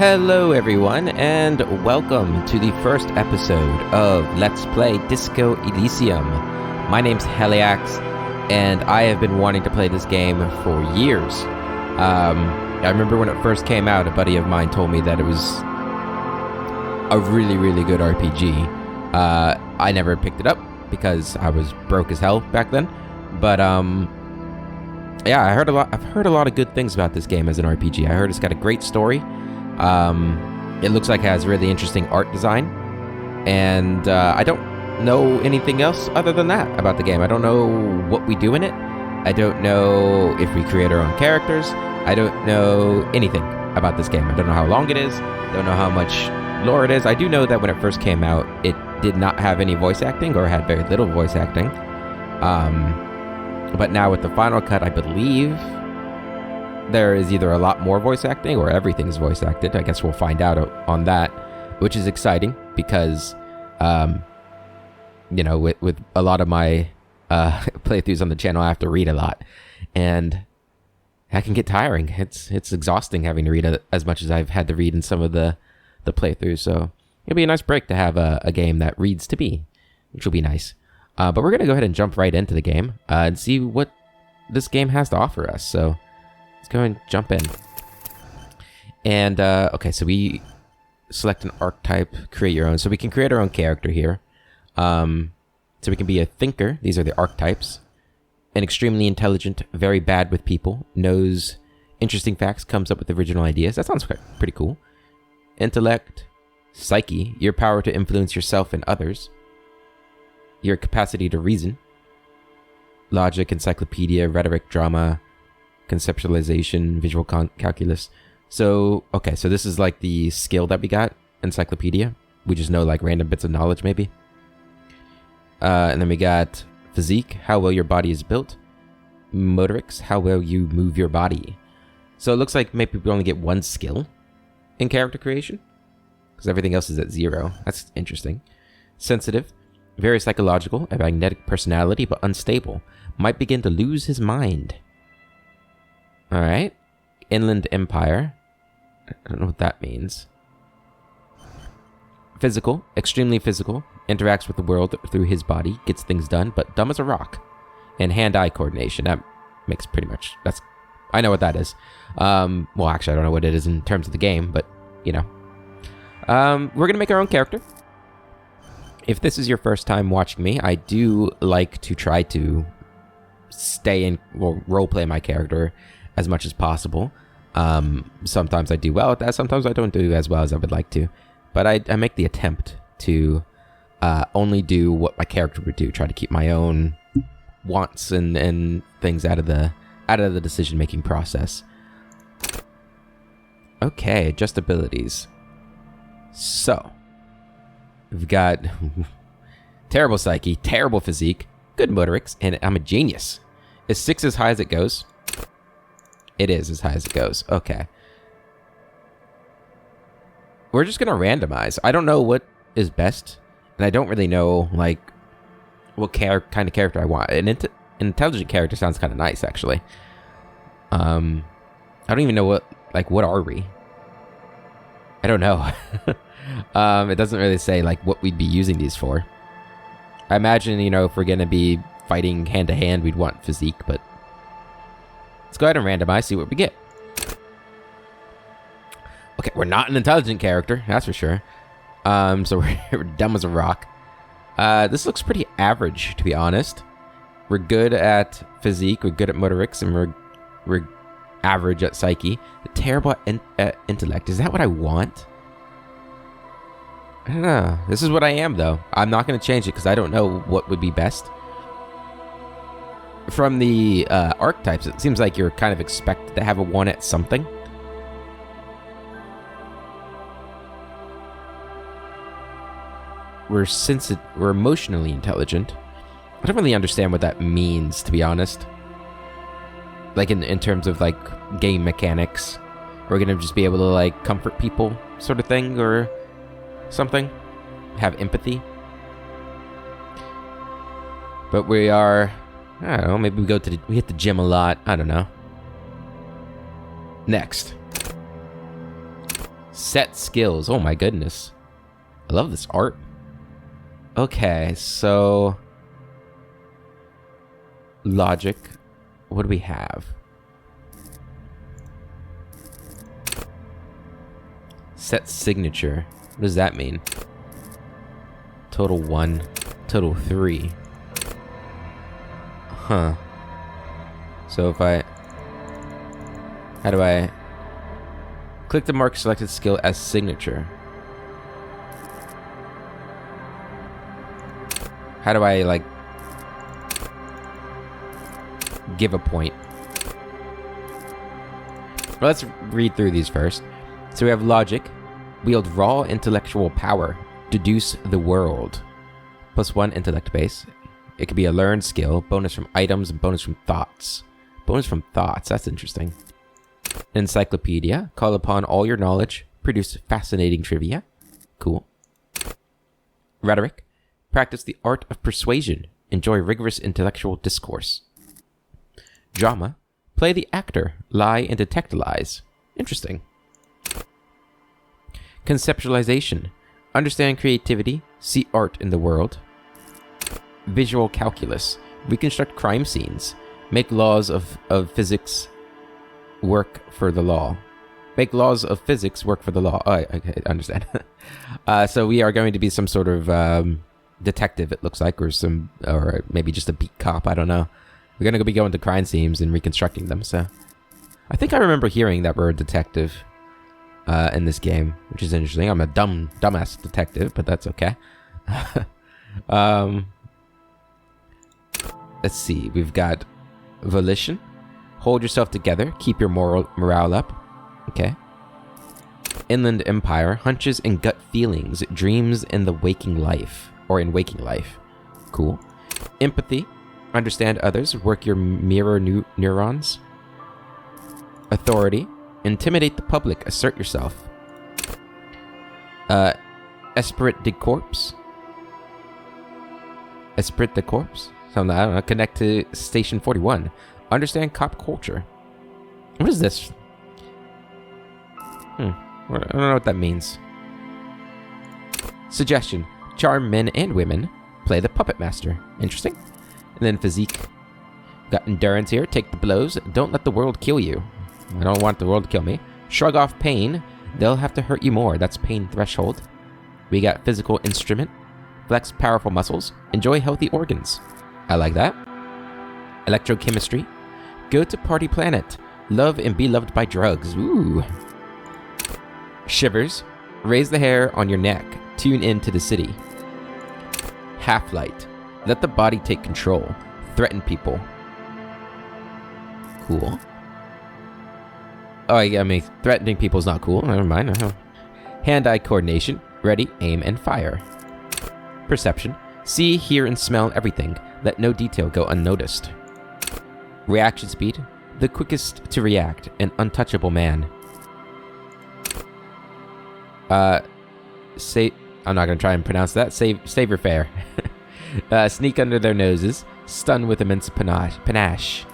Hello everyone, and welcome to the first episode of Let's Play Disco Elysium. My name's Heliax, and I have been wanting to play this game for years. I remember when it first came out, a buddy of mine told me that it was a really, really good RPG. I never picked it up because I was broke as hell back then, but yeah, I've heard a lot of good things about this game as an RPG. I heard it's got a great story. It looks like it has really interesting art design, and I don't know anything else other than that about the game. I don't know what we do in it. I don't know if we create our own characters. I don't know anything about this game. I don't know how long it is. Don't know how much lore it is. I do know that when it first came out, it did not have any voice acting, or had very little voice acting. But now with the final cut, I believe there is either a lot more voice acting or everything's voice acted. I guess we'll find out on that, which is exciting because, you know, with a lot of my playthroughs on the channel, I have to read a lot, and that can get tiring. It's exhausting having to read as much as I've had to read in some of the playthroughs. So it'll be a nice break to have a game that reads to me, which will be nice. But we're gonna go ahead and jump right into the game and see what this game has to offer us. So let's go and jump in. And, okay, so we select an archetype, create your own. So we can create our own character here. So we can be a thinker. These are the archetypes. An extremely intelligent, very bad with people, knows interesting facts, comes up with original ideas. That sounds pretty cool. Intellect, psyche, your power to influence yourself and others. Your capacity to reason. Logic, encyclopedia, rhetoric, drama, conceptualization, visual calculus. So, okay, so this is like the skill that we got, encyclopedia. We just know like random bits of knowledge, maybe. And then we got physique, how well your body is built. Motorics, how well you move your body. So it looks like maybe we only get one skill in character creation, because everything else is at 0. That's interesting. Sensitive, very psychological, a magnetic personality, but unstable. Might begin to lose his mind. Alright. Inland Empire. I don't know what that means. Physical. Extremely physical. Interacts with the world through his body. Gets things done, but dumb as a rock. And hand-eye coordination. That makes pretty much... I know what that is. Well, actually, I don't know what it is in terms of the game, but, you know. We're going to make our own character. If this is your first time watching me, I do like to try to stay in... Well, roleplay my character as much as possible. Sometimes I do well at that. Sometimes I don't do as well as I would like to. But I make the attempt to only do what my character would do. Try to keep my own wants and things out of the decision-making process. Okay, adjust abilities. So, we've got terrible psyche, terrible physique, good motorics, and I'm a genius. Is 6 as high as it goes? It is as high as it goes. Okay. We're just going to randomize. I don't know what is best, and I don't really know, like, what kind of character I want. An intelligent character sounds kind of nice, actually. I don't even know what are we? I don't know. It doesn't really say, like, what we'd be using these for. I imagine, you know, if we're going to be fighting hand-to-hand, we'd want physique, but let's go ahead and randomize, see what we get. Okay, we're not an intelligent character, that's for sure. So we're dumb as a rock. This looks pretty average, to be honest. We're good at physique, we're good at motorics, and we're average at psyche. Terrible at intellect. Is that what I want? I don't know. This is what I am, though. I'm not going to change it because I don't know what would be best. From the archetypes, it seems like you're kind of expected to have a 1 at something. We're emotionally intelligent. I don't really understand what that means, to be honest. Like in terms of like game mechanics. We're gonna just be able to like comfort people, sort of thing, or something. Have empathy. But we are... I don't know, maybe we hit the gym a lot. I don't know. Next. Set skills. Oh my goodness. I love this art. Okay, so logic. What do we have? Set signature. What does that mean? Total 1, total 3. Huh. So if I... How do I... Click the mark selected skill as signature. How do I, like... give a point? Well, let's read through these first. So we have logic. Wield raw intellectual power. Deduce the world. +1 intellect base. It could be a learned skill. Bonus from items and bonus from thoughts. Bonus from thoughts. That's interesting. Encyclopedia. Call upon all your knowledge. Produce fascinating trivia. Cool. Rhetoric. Practice the art of persuasion. Enjoy rigorous intellectual discourse. Drama. Play the actor. Lie and detect lies. Interesting. Conceptualization. Understand creativity. See art in the world. Visual calculus. Reconstruct crime scenes. Make laws of physics work for the law. Make laws of physics work for the law. Oh, okay, I understand. So we are going to be some sort of detective, it looks like, or maybe just a beat cop. I don't know. We're going to be going to crime scenes and reconstructing them. So I think I remember hearing that we're a detective in this game, which is interesting. I'm a dumbass detective, but that's okay. Let's see. We've got volition. Hold yourself together. Keep your morale up. Okay. Inland Empire. Hunches and gut feelings. Dreams in the waking life. Or in waking life. Cool. Empathy. Understand others. Work your mirror neurons. Authority. Intimidate the public. Assert yourself. Esprit de corps. Esprit de corps? Something, I don't know. Connect to Station 41. Understand cop culture. What is this? I don't know what that means. Suggestion. Charm men and women. Play the puppet master. Interesting. And then physique. Got endurance here. Take the blows. Don't let the world kill you. I don't want the world to kill me. Shrug off pain. They'll have to hurt you more. That's pain threshold. We got physical instrument. Flex powerful muscles. Enjoy healthy organs. I like that. Electrochemistry. Go to party planet. Love and be loved by drugs. Ooh. Shivers. Raise the hair on your neck. Tune in to the city. Half-light. Let the body take control. Threaten people. Cool. Oh, I mean, threatening people is not cool. Never mind. Hand-eye coordination. Ready, aim, and fire. Perception. See, hear, and smell everything. Let no detail go unnoticed. Reaction speed. The quickest to react. An untouchable man. I'm not going to try and pronounce that. Save your fare. Sneak under their noses. Stun with immense panache.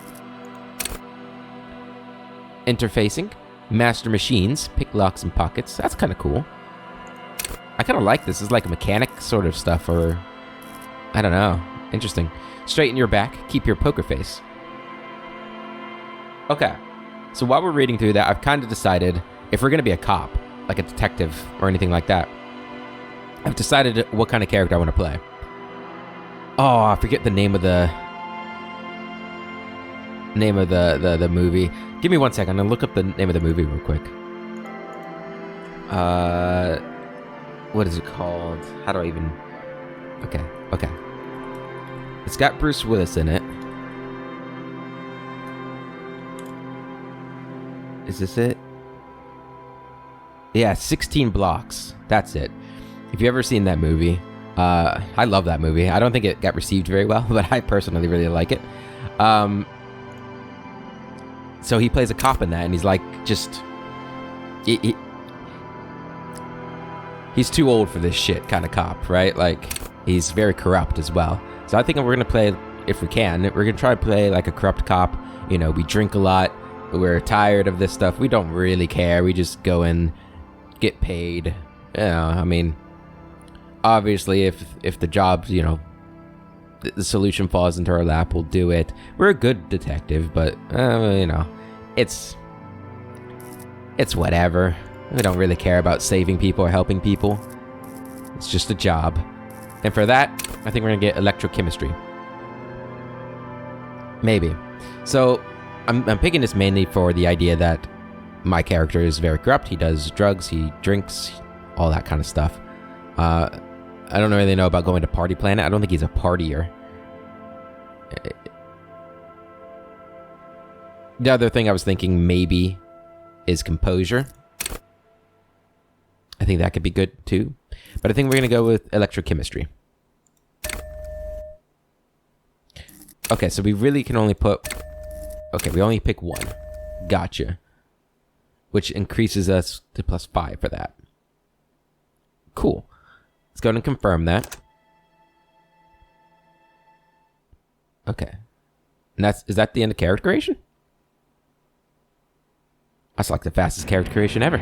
Interfacing. Master machines. Pick locks and pockets. That's kind of cool. I kind of like this. It's like a mechanic sort of stuff, or... I don't know. Interesting. Straighten your back. Keep your poker face. Okay. So while we're reading through that, I've kind of decided if we're going to be a cop, like a detective or anything like that, I've decided what kind of character I want to play. Oh, I forget the name of the movie. Give me 1 second. I'm going to look up the name of the movie real quick. What is it called? How do I even... Okay. It's got Bruce Willis in it. Is this it? Yeah, 16 Blocks. That's it. If you've ever seen that movie, I love that movie. I don't think it got received very well, but I personally really like it. So he plays a cop in that, and he's like, just... He's too old for this shit kind of cop, right? Like, he's very corrupt as well. So I think we're going to play, if we can, we're going to try to play like a corrupt cop. You know, we drink a lot. We're tired of this stuff. We don't really care. We just go in, get paid. Yeah, I mean, obviously, if the job's, the solution falls into our lap, we'll do it. We're a good detective, but it's whatever. We don't really care about saving people or helping people. It's just a job. And for that, I think we're gonna get electrochemistry. Maybe. So I'm picking this mainly for the idea that my character is very corrupt. He does drugs, he drinks, all that kind of stuff. I don't really know about going to Party Planet. I don't think he's a partier. The other thing I was thinking maybe is composure. I think that could be good too. But I think we're going to go with electrochemistry. Okay, so we really can only put... Okay, we only pick one. Gotcha. Which increases us to +5 for that. Cool. Let's go ahead and confirm that. Okay. And is that the end of character creation? That's like the fastest character creation ever.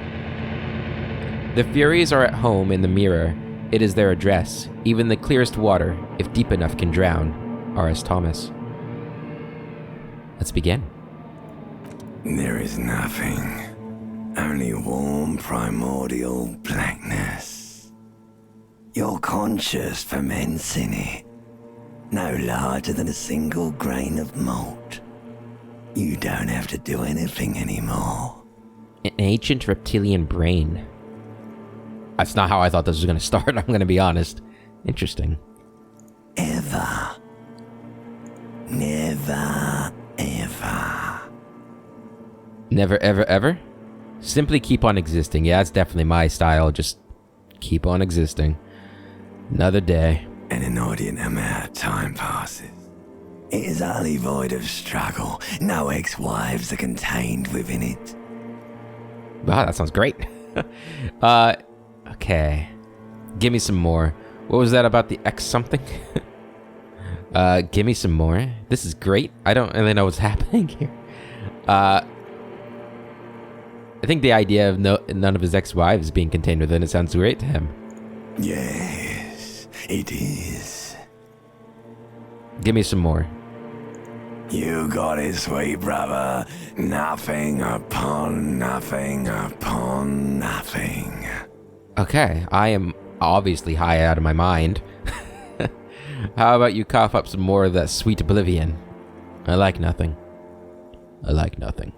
The Furies are at home in the mirror. It is their address. Even the clearest water, if deep enough, can drown. R.S. Thomas. Let's begin. There is nothing. Only warm primordial blackness. Your conscious ferments in it. No larger than a single grain of malt. You don't have to do anything anymore. An ancient reptilian brain. That's not how I thought this was going to start, I'm going to be honest. Interesting. Ever. Never, ever. Never, ever, ever? Simply keep on existing. Yeah, that's definitely my style. Just keep on existing. Another day. An inordinate amount of time passes. It is utterly void of struggle. No ex-wives are contained within it. Wow, that sounds great. Okay. Give me some more. What was that about the X something? Give me some more. This is great. I don't really know what's happening here. I think the idea of none of his ex-wives being contained within it sounds great to him. Yes, it is. Give me some more. You got it, sweet brother. Nothing upon nothing upon nothing. Okay, I am obviously high out of my mind. How about you cough up some more of that sweet oblivion? I like nothing. I like nothing.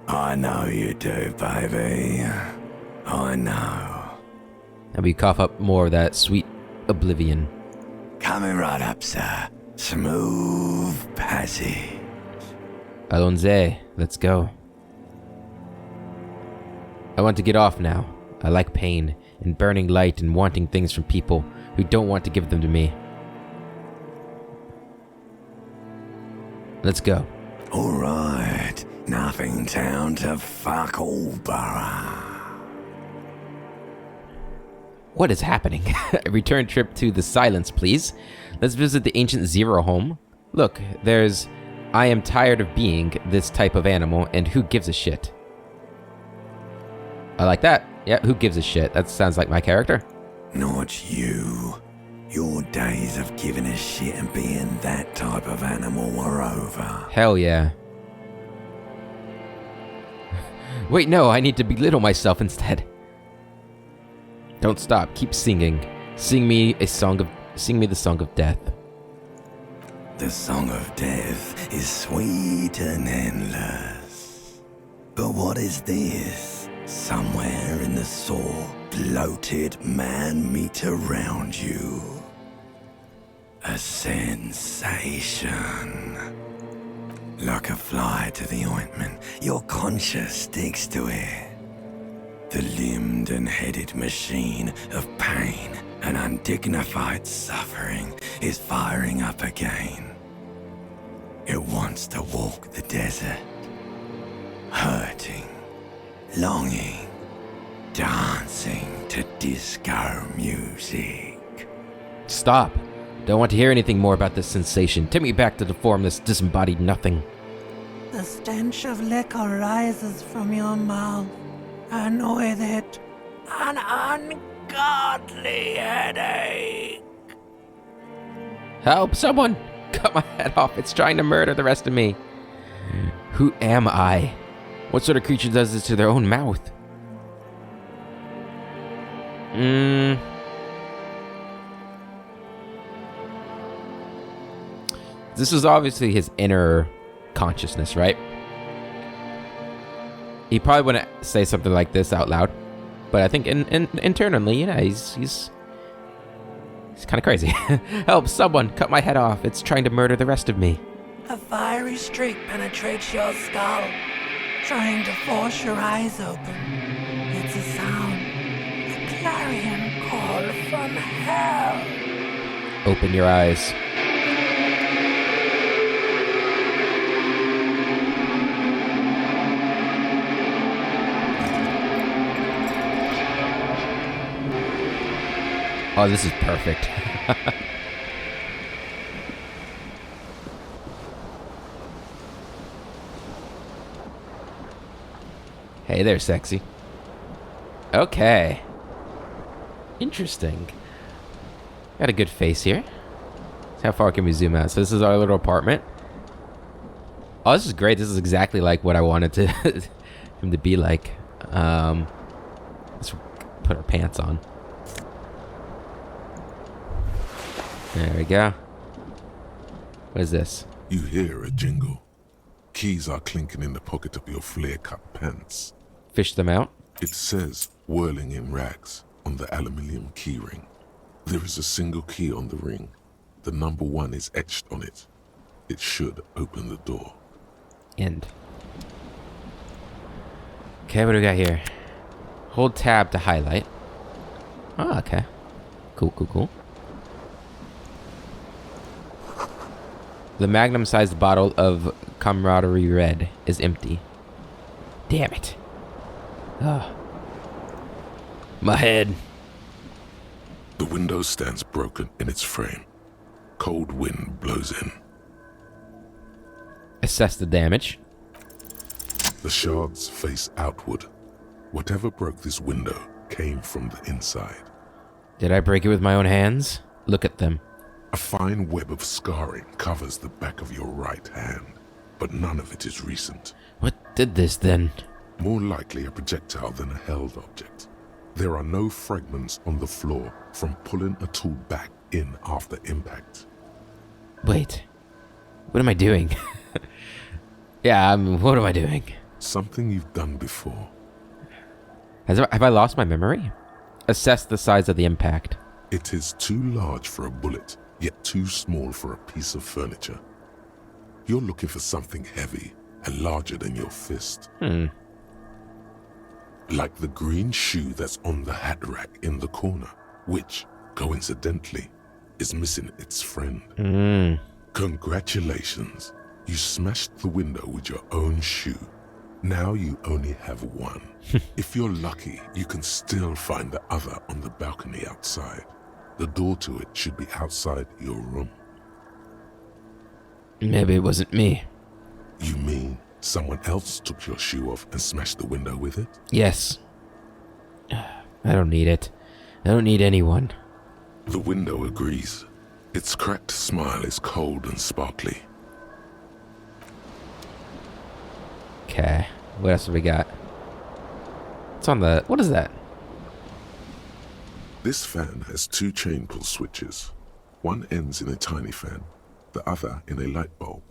I know you do, baby. I know. How about you cough up more of that sweet oblivion? Coming right up, sir. Smooth passage. Allons-y, let's go. I want to get off now. I like pain and burning light and wanting things from people who don't want to give them to me. Let's go. Alright. Nothing town to fuck all borough. What is happening? A return trip to the Silence, please. Let's visit the ancient Zero home. Look, there's... I am tired of being this type of animal, and who gives a shit? I like that. Yeah, who gives a shit? That sounds like my character. Not you. Your days of giving a shit and being that type of animal are over. Hell yeah. Wait, no, I need to belittle myself instead. Don't stop, keep singing. Sing me the song of death. The song of death is sweet and endless. But what is this? Somewhere in the sore, bloated man meet around you. A sensation. Like a fly to the ointment, your conscience sticks to it. The limbed and headed machine of pain and undignified suffering is firing up again. It wants to walk the desert, hurting, longing, dancing to disco music. Stop. Don't want to hear anything more about this sensation. Take me back to the formless, disembodied nothing. The stench of liquor rises from your mouth. Annoy with it. An ungodly headache. Help! Someone! Cut my head off. It's trying to murder the rest of me. Who am I? What sort of creature does this to their own mouth? This is obviously his inner consciousness, right? He probably wouldn't say something like this out loud, but I think internally, yeah, he's kind of crazy. Help! Someone! Cut my head off. It's trying to murder the rest of me. A fiery streak penetrates your skull, trying to force your eyes open. It's a sound, a clarion call from hell. Open your eyes. Oh, this is perfect. Hey there, sexy. Okay. Interesting. Got a good face here. How far can we zoom out? So this is our little apartment. Oh, this is great. This is exactly like what I wanted to him to be like. Let's put our pants on. There we go. What is this? You hear a jingle. Keys are clinking in the pocket of your flare-cut pants. Fish them out. It says, whirling in rags, on the aluminium keyring. There is a single key on the ring. The number 1 is etched on it. It should open the door. End. Okay, what do we got here? Hold tab to highlight. Oh, okay. Cool. The magnum-sized bottle of camaraderie red is empty. Damn it. Ah. My head. The window stands broken in its frame. Cold wind blows in. Assess the damage. The shards face outward. Whatever broke this window came from the inside. Did I break it with my own hands? Look at them. A fine web of scarring covers the back of your right hand, but none of it is recent. What did this then? More likely a projectile than a held object. There are no fragments on the floor from pulling a tool back in after impact. Wait. What am I doing? Yeah, what am I doing? Something you've done before. Have I lost my memory? Assess the size of the impact. It is too large for a bullet, yet too small for a piece of furniture. You're looking for something heavy and larger than your fist. Like the green shoe that's on the hat rack in the corner, which, coincidentally, is missing its friend. Congratulations. You smashed the window with your own shoe. Now you only have one. If you're lucky, you can still find the other on the balcony outside. The door to it should be outside your room. Maybe it wasn't me. You mean someone else took your shoe off and smashed the window with it? Yes. I don't need it. I don't need anyone. The window agrees. Its cracked smile is cold and sparkly. Okay. What else have we got? It's on the... What is that? This fan has 2 chain pull switches. One ends in a tiny fan, the other in a light bulb.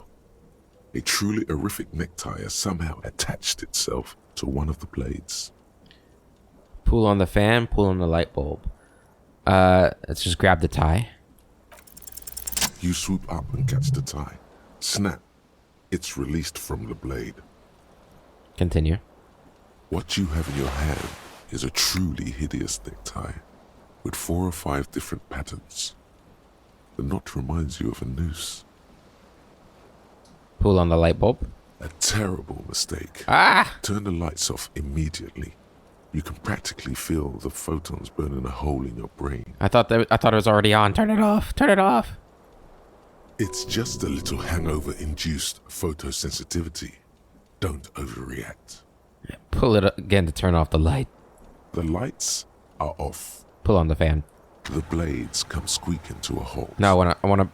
A truly horrific necktie has somehow attached itself to one of the blades. Pull on the fan, pull on the light bulb. Let's just grab the tie. You swoop up and catch the tie. Snap. It's released from the blade. Continue. What you have in your hand is a truly hideous necktie with 4 or 5 different patterns. The knot reminds you of a noose. Pull on the light bulb. A terrible mistake. Ah! Turn the lights off immediately. You can practically feel the photons burning a hole in your brain. I thought it was already on. Turn it off. Turn it off. It's just a little hangover-induced photosensitivity. Don't overreact. Pull it again to turn off the light. The lights are off. Pull on the fan. The blades come squeaking to a halt. No, I wanna.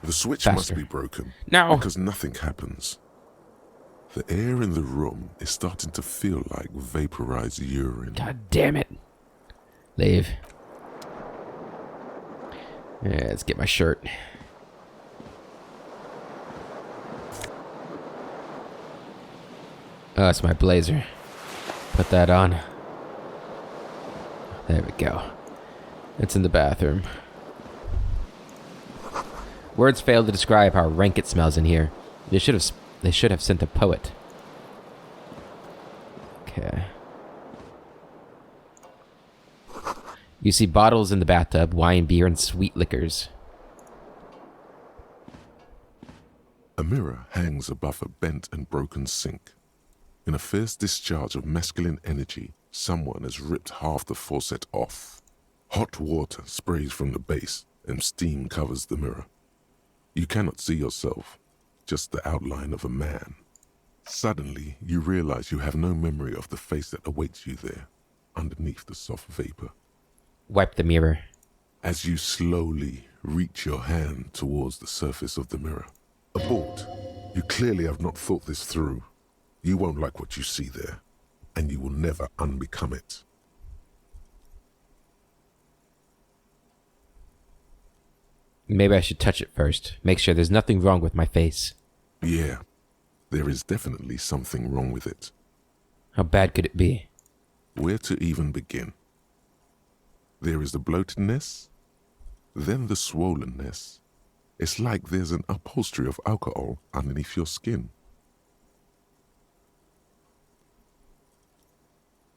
The switch Faster. must be broken. No. Because nothing happens. The air in the room is starting to feel like vaporized urine. God damn it. Leave. Yeah, let's get my shirt. Oh, it's my blazer. Put that on. There we go. It's in the bathroom. Words fail to describe how rank it smells in here. They should have sent a poet. Okay. You see bottles in the bathtub, wine, beer, and sweet liquors. A mirror hangs above a bent and broken sink. In a fierce discharge of masculine energy, someone has ripped half the faucet off. Hot water sprays from the base, and steam covers the mirror. You cannot see yourself, just the outline of a man. Suddenly, you realize you have no memory of the face that awaits you there, underneath the soft vapor. Wipe the mirror. As you slowly reach your hand towards the surface of the mirror. Abort. You clearly have not thought this through. You won't like what you see there, and you will never unbecome it. Maybe I should touch it first. Make sure there's nothing wrong with my face. Yeah, there is definitely something wrong with it. How bad could it be? Where to even begin? There is the bloatedness, then the swollenness. It's like there's an upholstery of alcohol underneath your skin.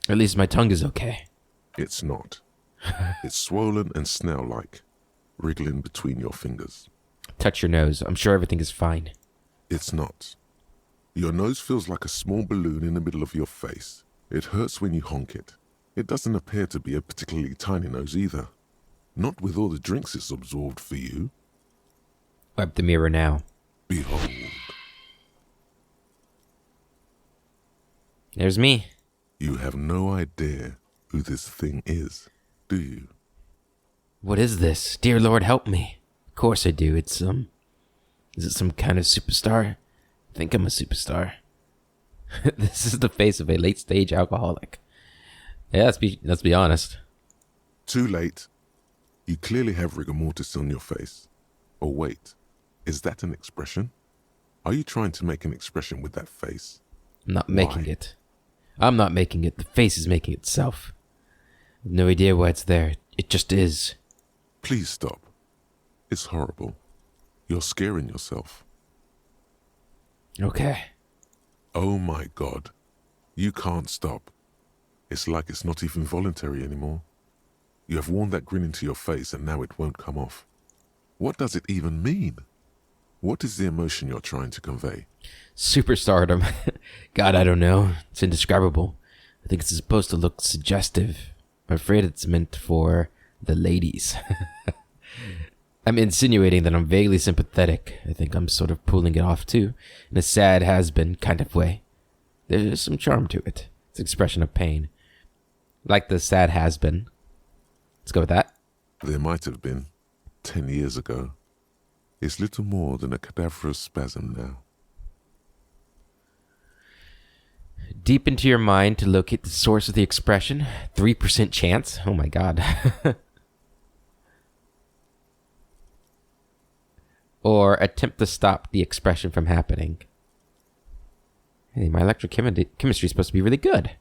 At least my tongue is okay. It's not. It's swollen and snail-like, wriggling between your fingers. Touch your nose. I'm sure everything is fine. It's not. Your nose feels like a small balloon in the middle of your face. It hurts when you honk it. It doesn't appear to be a particularly tiny nose either. Not with all the drinks it's absorbed for you. Wipe the mirror now. Behold. There's me. You have no idea who this thing is, do you? What is this? Dear Lord, help me. Of course I do. Is it some kind of superstar? I think I'm a superstar. This is the face of a late-stage alcoholic. Yeah, let's be honest. Too late. You clearly have rigor mortis on your face. Or wait, is that an expression? Are you trying to make an expression with that face? I'm not making it. I'm not making it. The face is making itself. I have no idea why it's there. It just is. Please stop. It's horrible. You're scaring yourself. Okay. Oh my God. You can't stop. It's like it's not even voluntary anymore. You have worn that grin into your face and now it won't come off. What does it even mean? What is the emotion you're trying to convey? Superstardom. God, I don't know. It's indescribable. I think it's supposed to look suggestive. I'm afraid it's meant for the ladies. I'm insinuating that I'm vaguely sympathetic. I think I'm sort of pulling it off too, in a sad has-been kind of way. There's some charm to it. It's an expression of pain. Like the sad has-been. Let's go with that. There might have been 10 years ago. It's little more than a cadaverous spasm now. Deep into your mind to locate the source of the expression. 3% chance? Oh my God. Or attempt to stop the expression from happening. Hey, my electrochemistry is supposed to be really good.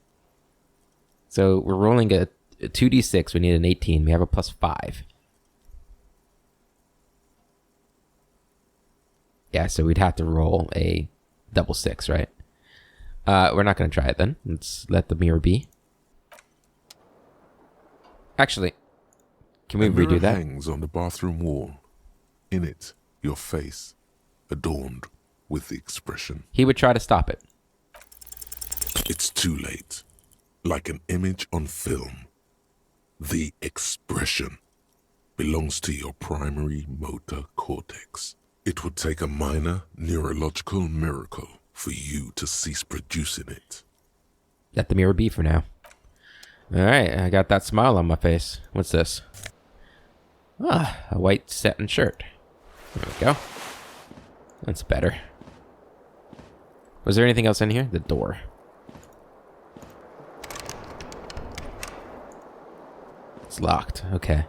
So we're rolling a 2d6. We need an 18. We have a +5. Yeah, so we'd have to roll a double 6, right? We're not going to try it then. Let's let the mirror be. Actually, can we redo that? Hangs on the bathroom wall. In it, your face, adorned with the expression. He would try to stop it. It's too late. Like an image on film. The expression belongs to your primary motor cortex. It would take a minor neurological miracle for you to cease producing it. Let the mirror be for now. Alright, I got that smile on my face. What's this? Ah, a white satin shirt. There we go. That's better. Was there anything else in here? The door. It's locked. Okay.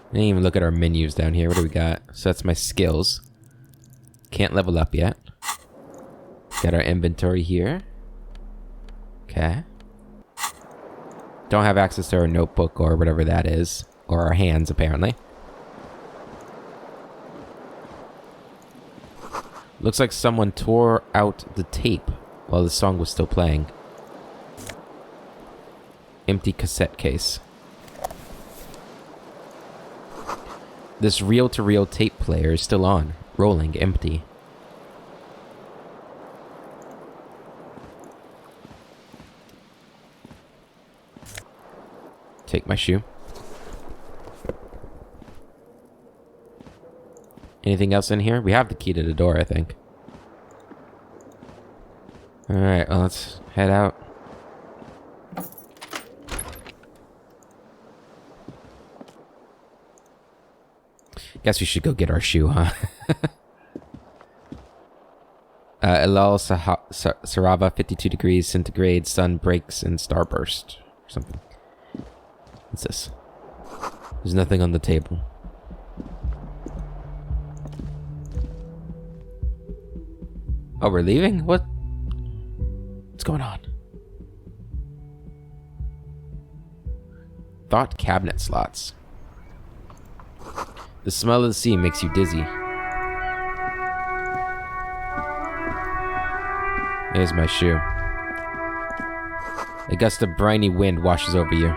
I didn't even look at our menus down here. What do we got? So that's my skills. Can't level up yet. Got our inventory here. Okay. Don't have access to our notebook or whatever that is. Or our hands, apparently. Looks like someone tore out the tape while the song was still playing. Empty cassette case. This reel-to-reel tape player is still on. Rolling, empty. Take my shoe. Anything else in here? We have the key to the door, I think. Alright, well, let's head out. Guess we should go get our shoe, huh? Elal Sarava, 52 degrees centigrade, sun breaks and starburst. Or something. What's this? There's nothing on the table. Oh, we're leaving? What's going on? Thought cabinet slots. The smell of the sea makes you dizzy. There's my shoe. A gust of briny wind washes over you.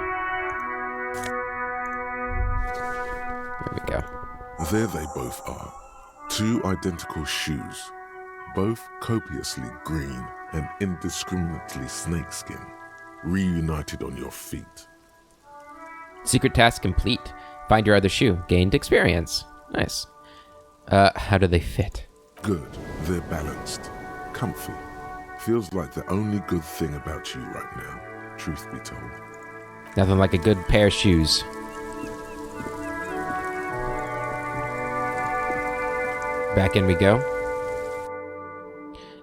There we go. There they both are. Two identical shoes. Both copiously green and indiscriminately snakeskin. Reunited on your feet. Secret task complete. Find your other shoe. Gained experience. Nice. How do they fit? Good. They're balanced. Comfy. Feels like the only good thing about you right now, truth be told. Nothing like a good pair of shoes. Back in we go.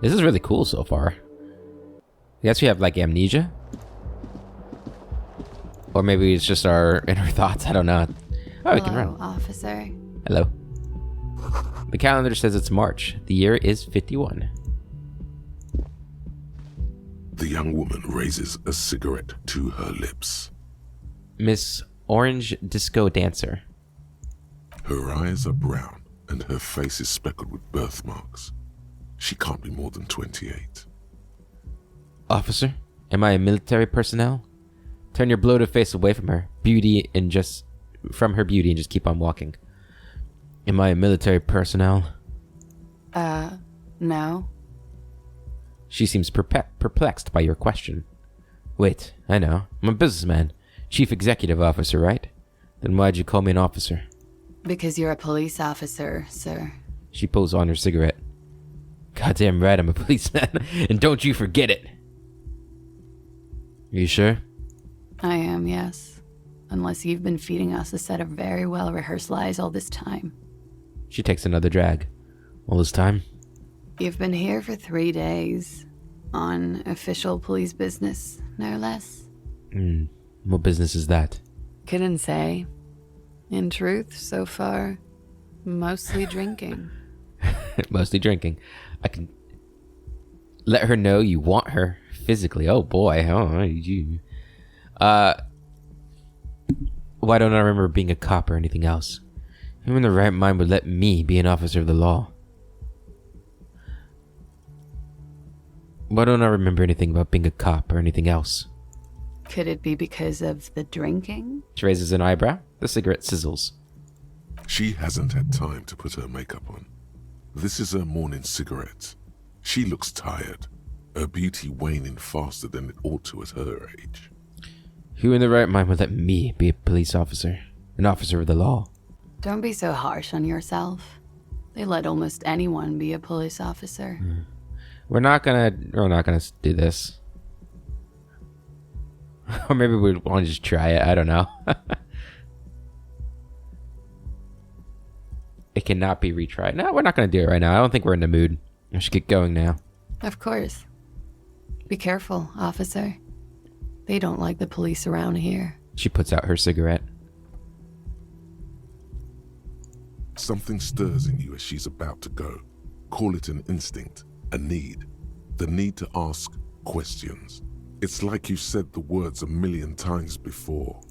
This is really cool so far. I guess we have like amnesia. Or maybe it's just our inner thoughts. I don't know. Oh, we can run. Officer. Hello. The calendar says it's March. The year is 51. The young woman raises a cigarette to her lips. Miss Orange Disco Dancer. Her eyes are brown and her face is speckled with birthmarks. She can't be more than 28. Officer, am I a military personnel? Turn your bloated face away from her beauty and just keep on walking. Am I a military personnel? No. She seems perplexed by your question. Wait, I know. I'm a businessman. Chief executive officer, right? Then why'd you call me an officer? Because you're a police officer, sir. She pulls on her cigarette. Goddamn right I'm a policeman, and don't you forget it. Are you sure? I am, yes. Unless you've been feeding us a set of very well-rehearsed lies all this time. She takes another drag. All this time? You've been here for 3 days. On official police business, no less. What business is that? Couldn't say. In truth, so far, mostly drinking. Mostly drinking. I can let her know you want her physically. Oh boy. Oh, you. Why don't I remember being a cop or anything else? Who in the right mind would let me be an officer of the law? Why don't I remember anything about being a cop or anything else? Could it be because of the drinking? She raises an eyebrow. The cigarette sizzles. She hasn't had time to put her makeup on. This is her morning cigarette. She looks tired, her beauty waning faster than it ought to at her age. Who in the right mind would let me be a police officer? An officer of the law? Don't be so harsh on yourself. They let almost anyone be a police officer. We're not gonna do this. Or maybe we want to just try it. I don't know. It cannot be retried. No, we're not gonna do it right now. I don't think we're in the mood. I should get going now. Of course. Be careful, officer. They don't like the police around here. She puts out her cigarette. Something stirs in you as she's about to go. Call it an instinct, a need. The need to ask questions. It's like you said the words 1,000,000 times before.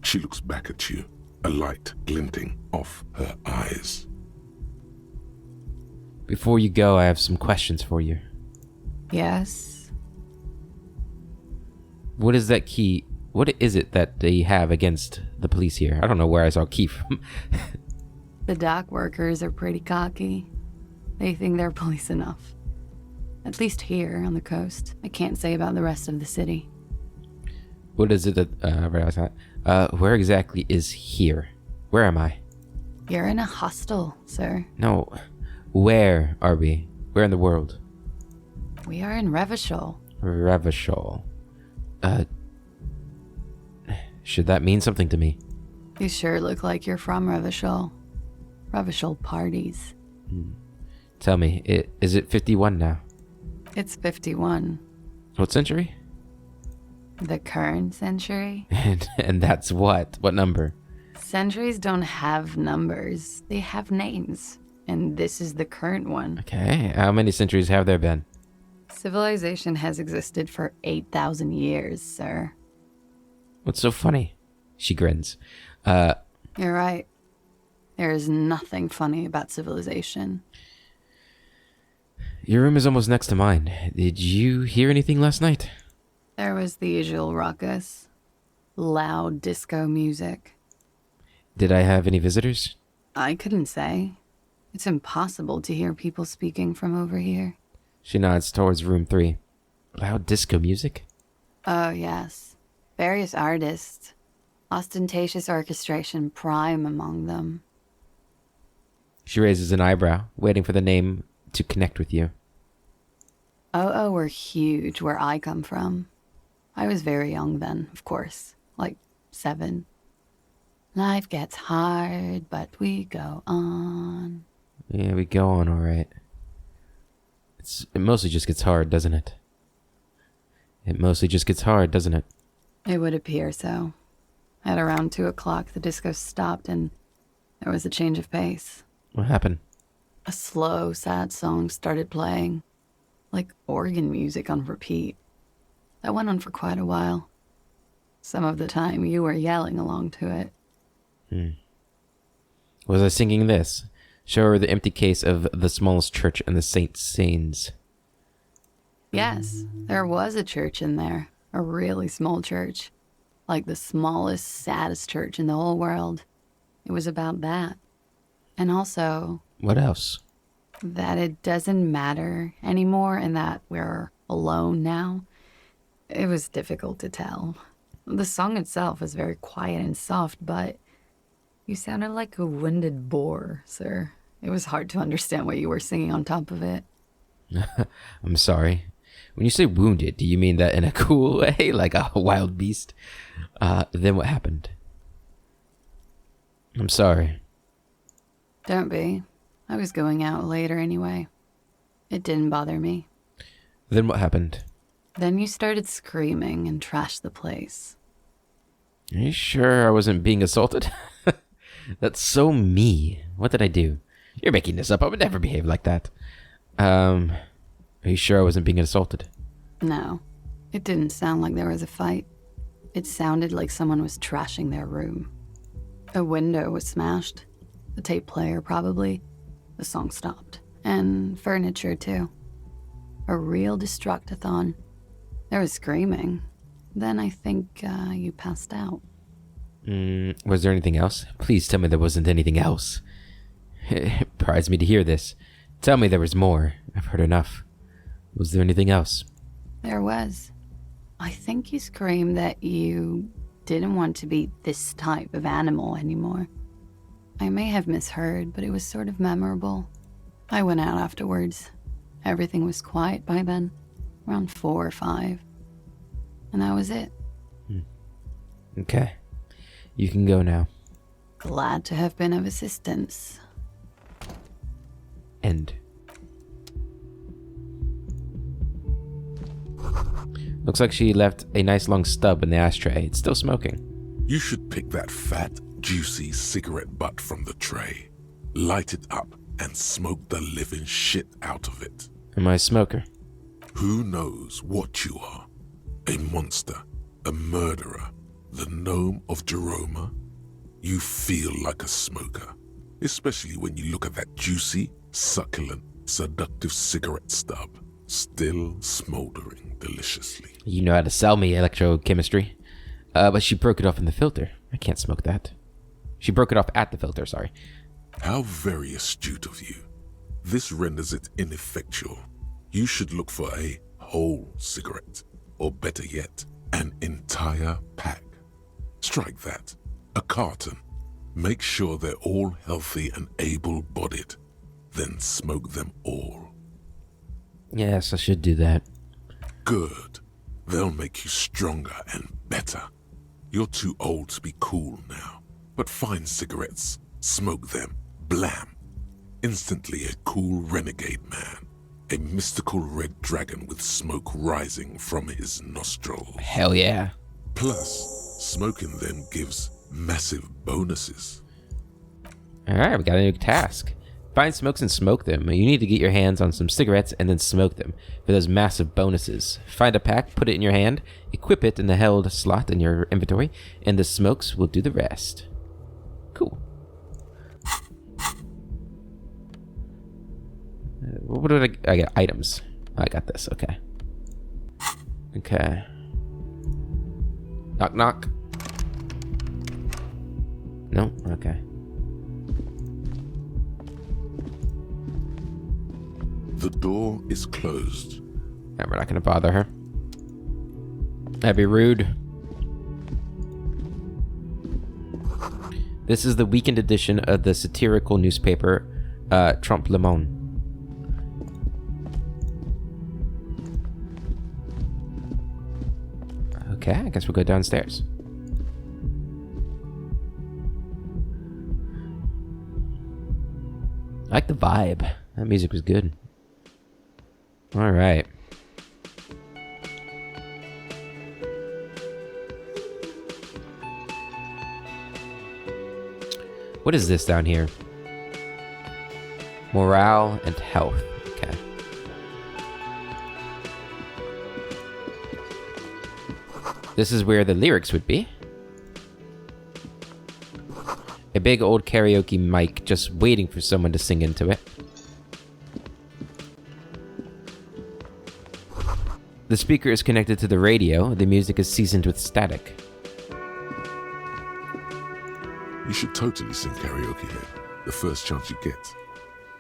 She looks back at you, a light glinting off her eyes. Before you go, I have some questions for you. Yes? What is that key? What is it that they have against the police here? I don't know where I saw a key from. The dock workers are pretty cocky. They think they're police enough. At least here on the coast. I can't say about the rest of the city. What is it that, where exactly is here? Where am I? You're in a hostel, sir. No, where are we? Where in the world? We are in Revachol. Revachol. Should that mean something to me? You sure look like you're from Revachol. Revachol parties. Tell me, is it 51 now? It's 51. What century? The current century? And that's what? What number? Centuries don't have numbers. They have names. And this is the current one. Okay, how many centuries have there been? Civilization has existed for 8,000 years, sir. What's so funny? She grins. You're right. There is nothing funny about civilization. Your room is almost next to mine. Did you hear anything last night? There was the usual ruckus. Loud disco music. Did I have any visitors? I couldn't say. It's impossible to hear people speaking from over here. She nods towards room 3. Loud disco music? Oh, yes. Various artists. Ostentatious orchestration prime among them. She raises an eyebrow, waiting for the name to connect with you. Oh, were huge where I come from. I was very young then, of course. Like 7. Life gets hard, but we go on. Yeah, we go on all right. It mostly just gets hard, doesn't it? It mostly just gets hard, doesn't it? It would appear so. At around 2 o'clock, the disco stopped and there was a change of pace. What happened? A slow, sad song started playing, like organ music on repeat. That went on for quite a while. Some of the time, you were yelling along to it. Was I singing this? Show her the empty case of the smallest church in the St. Sains. Yes, there was a church in there. A really small church. Like the smallest, saddest church in the whole world. It was about that. And also... What else? That it doesn't matter anymore and that we're alone now. It was difficult to tell. The song itself was very quiet and soft, but you sounded like a winded boar, sir. It was hard to understand what you were singing on top of it. I'm sorry. When you say wounded, do you mean that in a cool way, like a wild beast? Then what happened? I'm sorry. Don't be. I was going out later anyway. It didn't bother me. Then what happened? Then you started screaming and trashed the place. Are you sure I wasn't being assaulted? That's so me. What did I do? You're making this up. I would never behave like that. Are you sure I wasn't being assaulted? No. It didn't sound like there was a fight. It sounded like someone was trashing their room. A window was smashed. The tape player, probably. The song stopped. And furniture, too. A real destructathon. There was screaming. Then I think you passed out. Was there anything else? Please tell me there wasn't anything else. It prides me to hear this. Tell me there was more. I've heard enough. Was there anything else? There was. I think you screamed that you didn't want to be this type of animal anymore. I may have misheard, but it was sort of memorable. I went out afterwards. Everything was quiet by then, around 4 or 5. And that was it. Okay. You can go now. Glad to have been of assistance. End. Looks like she left a nice long stub in the ashtray. It's still smoking. You should pick that fat, juicy cigarette butt from the tray, light it up, and smoke the living shit out of it. Am I a smoker? Who knows what you are? A monster, a murderer, the gnome of Jeroma? You feel like a smoker, especially when you look at that juicy, succulent, seductive cigarette stub, still smoldering deliciously. You know how to sell me electrochemistry. But she broke it off in the filter. I can't smoke that. She broke it off at the filter, sorry. How very astute of you. This renders it ineffectual. You should look for a whole cigarette, or better yet, an entire pack. Strike that. A carton. Make sure they're all healthy and able-bodied. Then smoke them all. Yes, I should do that. Good. They'll make you stronger and better. You're too old to be cool now, but find cigarettes, smoke them, blam. Instantly a cool renegade man. A mystical red dragon with smoke rising from his nostrils. Hell yeah. Plus, smoking them gives massive bonuses. Alright, we got a new task. Find smokes and smoke them. You need to get your hands on some cigarettes and then smoke them for those massive bonuses. Find a pack, put it in your hand, equip it in the held slot in your inventory, and the smokes will do the rest. Cool. What did I get? Items. I got this, okay. Okay. Knock knock. No? Okay. The door is closed. Yeah, we're not gonna bother her. That'd be rude. This is the weekend edition of the satirical newspaper Trompe le Monde. Okay, I guess we'll go downstairs. I like the vibe. That music was good. All right. What is this down here? Morale and health. Okay. This is where the lyrics would be. A big old karaoke mic just waiting for someone to sing into it. The speaker is connected to the radio. The music is seasoned with static. You should totally sing karaoke here, the first chance you get.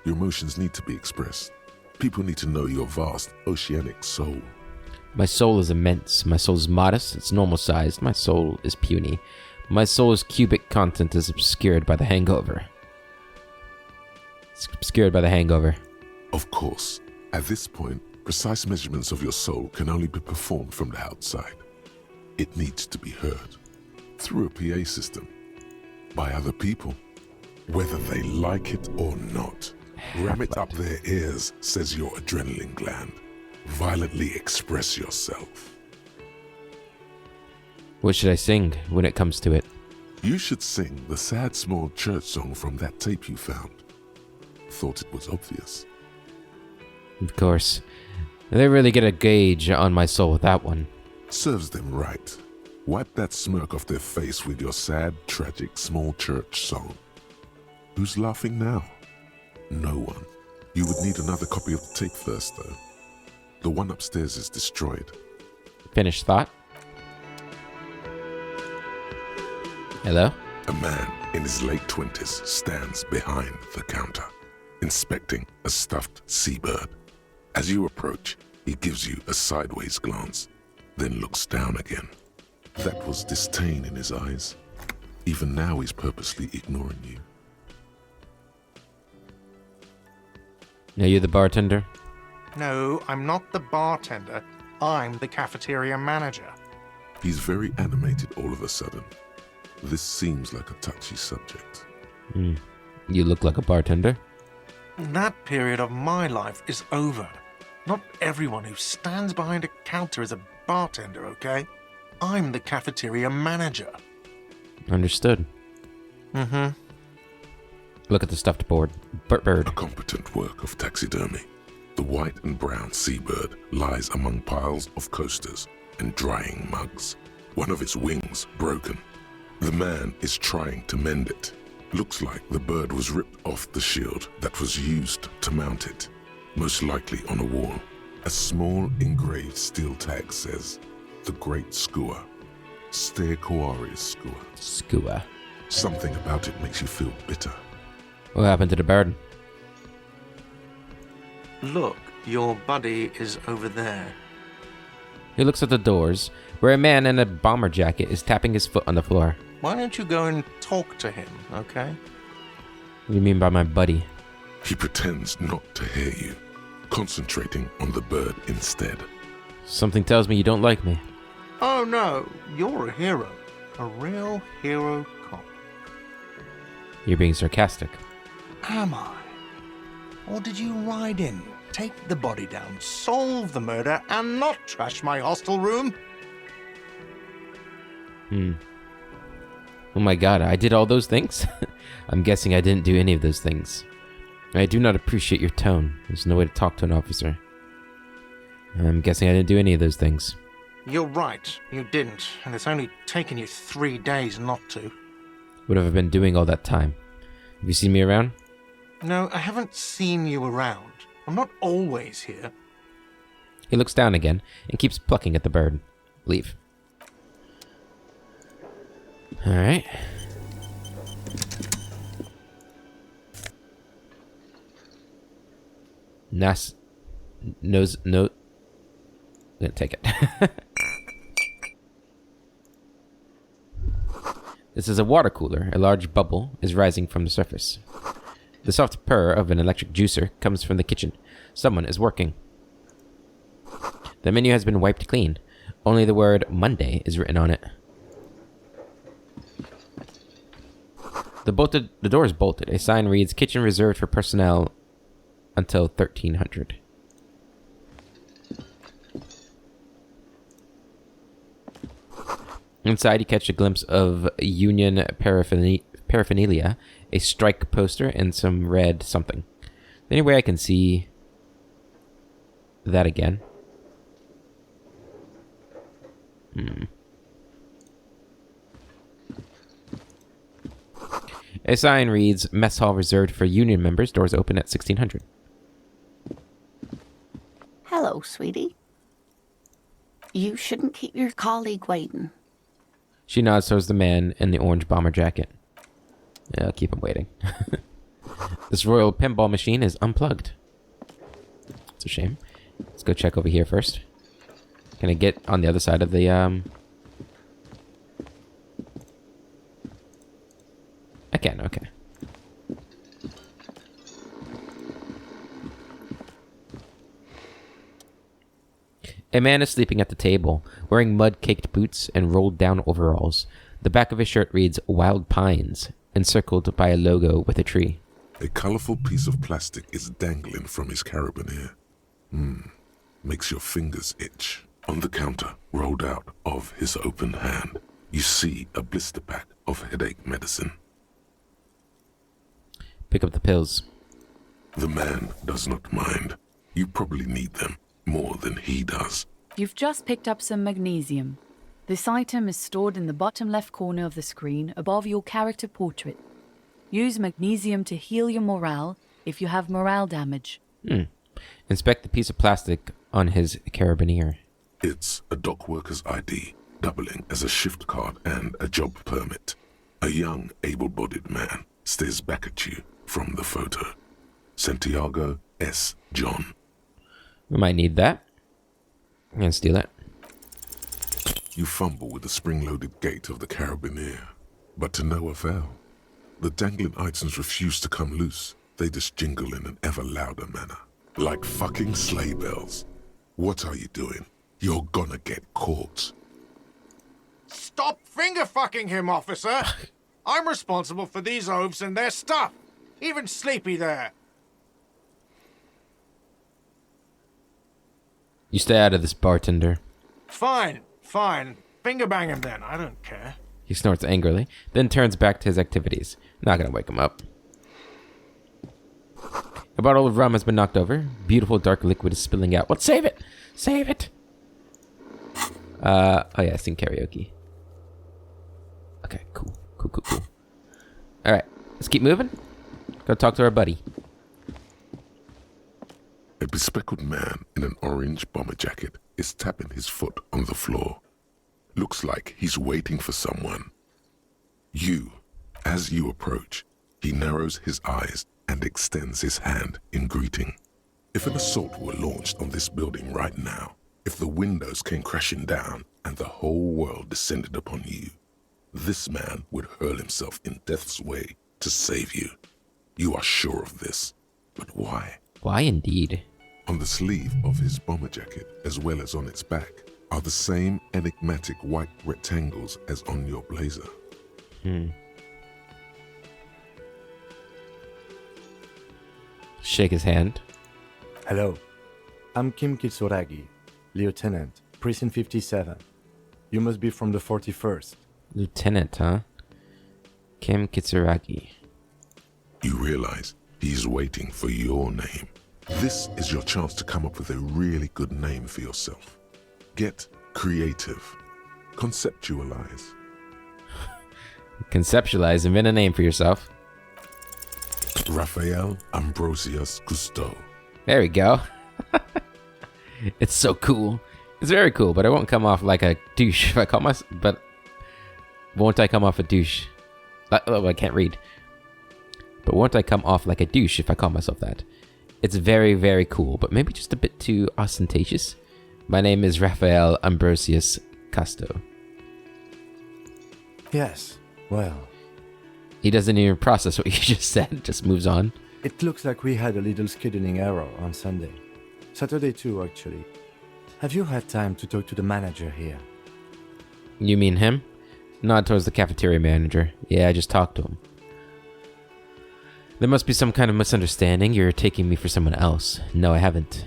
Your emotions need to be expressed. People need to know your vast, oceanic soul. My soul is immense. My soul is modest. It's normal sized. My soul is puny. My soul's cubic content is obscured by the hangover. It's obscured by the hangover. Of course, at this point, precise measurements of your soul can only be performed from the outside. It needs to be heard through a PA system by other people, whether they like it or not. Ram it up their ears, says your adrenaline gland. Violently express yourself. What should I sing when it comes to it? You should sing the sad small church song from that tape you found. Thought it was obvious. Of course. They really get a gauge on my soul with that one. Serves them right. Wipe that smirk off their face with your sad, tragic small church song. Who's laughing now? No one. You would need another copy of the tape first, though. The one upstairs is destroyed. Finished thought. Hello? A man in his late 20s stands behind the counter, inspecting a stuffed seabird. As you approach, he gives you a sideways glance, then looks down again. That was disdain in his eyes. Even now he's purposely ignoring you. Are you the bartender? No, I'm not the bartender. I'm the cafeteria manager. He's very animated all of a sudden. This seems like a touchy subject. You look like a bartender. That period of my life is over. Not everyone who stands behind a counter is a bartender, okay? I'm the cafeteria manager. Understood. Mm-hmm. Look at the stuffed bird. A competent work of taxidermy. The white and brown seabird lies among piles of coasters and drying mugs. One of its wings broken. The man is trying to mend it. Looks like the bird was ripped off the shield that was used to mount it, most likely on a wall. A small engraved steel tag says, "The Great Skua, Ste Koari's Skua." Skua. Something about it makes you feel bitter. What happened to the bird? Look, your buddy is over there. He looks at the doors, where a man in a bomber jacket is tapping his foot on the floor. Why don't you go and talk to him, okay? What do you mean by my buddy? He pretends not to hear you, concentrating on the bird instead. Something tells me you don't like me. Oh no, you're a hero. A real hero cop. You're being sarcastic. Am I? Or did you ride in, take the body down, solve the murder, and not trash my hostel room? Oh my god, I did all those things? I'm guessing I didn't do any of those things. I do not appreciate your tone. There's no way to talk to an officer. I'm guessing I didn't do any of those things. You're right, you didn't, and it's only taken you 3 days not to. What have I been doing all that time? Have you seen me around? No, I haven't seen you around. I'm not always here. He looks down again and keeps plucking at the bird. Leave. Alright. No. I'm gonna take it. This is a water cooler. A large bubble is rising from the surface. The soft purr of an electric juicer comes from the kitchen. Someone is working. The menu has been wiped clean. Only the word Monday is written on it. The door is bolted. A sign reads, "Kitchen reserved for personnel until 1300. Inside, you catch a glimpse of union paraphernalia, a strike poster, and some red something. Any way I can see that again? A sign reads, "Mess hall reserved for union members. Doors open at 1600. Hello, sweetie. You shouldn't keep your colleague waiting. She nods towards the man in the orange bomber jacket. Yeah, I'll keep him waiting. This royal pinball machine is unplugged. It's a shame. Let's go check over here first. Can I get on the other side of the, I can, okay. A man is sleeping at the table, wearing mud-caked boots and rolled-down overalls. The back of his shirt reads Wild Pines, encircled by a logo with a tree. A colorful piece of plastic is dangling from his carabiner. Makes your fingers itch. On the counter, rolled out of his open hand, you see a blister pack of headache medicine. Pick up the pills. The man does not mind. You probably need them more than he does. You've just picked up some magnesium. This item is stored in the bottom left corner of the screen above your character portrait. Use magnesium to heal your morale if you have morale damage. Inspect the piece of plastic on his carabiner. It's a dock worker's ID, doubling as a shift card and a job permit. A young, able-bodied man stares back at you from the photo. Santiago S. John. We might need that. I'm gonna steal it. You fumble with the spring-loaded gate of the carabiner, but to no avail. The dangling items refuse to come loose. They just jingle in an ever louder manner. Like fucking sleigh bells. What are you doing? You're gonna get caught. Stop finger-fucking him, officer! I'm responsible for these oafs and their stuff. Even Sleepy there. You stay out of this, bartender. Fine, fine. Finger bang him then. I don't care. He snorts angrily, then turns back to his activities. Not gonna wake him up. A bottle of rum has been knocked over. Beautiful dark liquid is spilling out. What? Save it! Save it! Oh yeah, I sing karaoke. Okay, cool. Cool. Alright, let's keep moving. Go talk to our buddy. A bespectacled man in an orange bomber jacket is tapping his foot on the floor. Looks like he's waiting for someone. As you approach, he narrows his eyes and extends his hand in greeting. If an assault were launched on this building right now, if the windows came crashing down and the whole world descended upon you, this man would hurl himself in death's way to save you. You are sure of this. But why? Why indeed? On the sleeve of his bomber jacket, as well as on its back, are the same enigmatic white rectangles as on your blazer. Shake his hand. Hello, I'm Kim Kitsuragi, Lieutenant, Precinct 57. You must be from the 41st. Lieutenant, huh? Kim Kitsuragi. You realize he's waiting for your name. This is your chance to come up with a really good name for yourself. Get creative. Conceptualize. Conceptualize and invent a name for yourself. Raphael Ambrosius Cousteau. There we go. It's so cool. It's very cool, but I won't come off like a douche if I call myself. But won't I come off a douche? I can't read. But won't I come off like a douche if I call myself that? It's very, very cool, but maybe just a bit too ostentatious. My name is Raphael Ambrosius Cousteau. Yes, well, He doesn't even process what you just said, just moves on. it looks like we had a little scheduling error on Sunday. Saturday too, actually. Have you had time to talk to the manager here? You mean him? Nod towards the cafeteria manager. Yeah, I just talked to him. There must be some kind of misunderstanding. You're taking me for someone else. No, I haven't.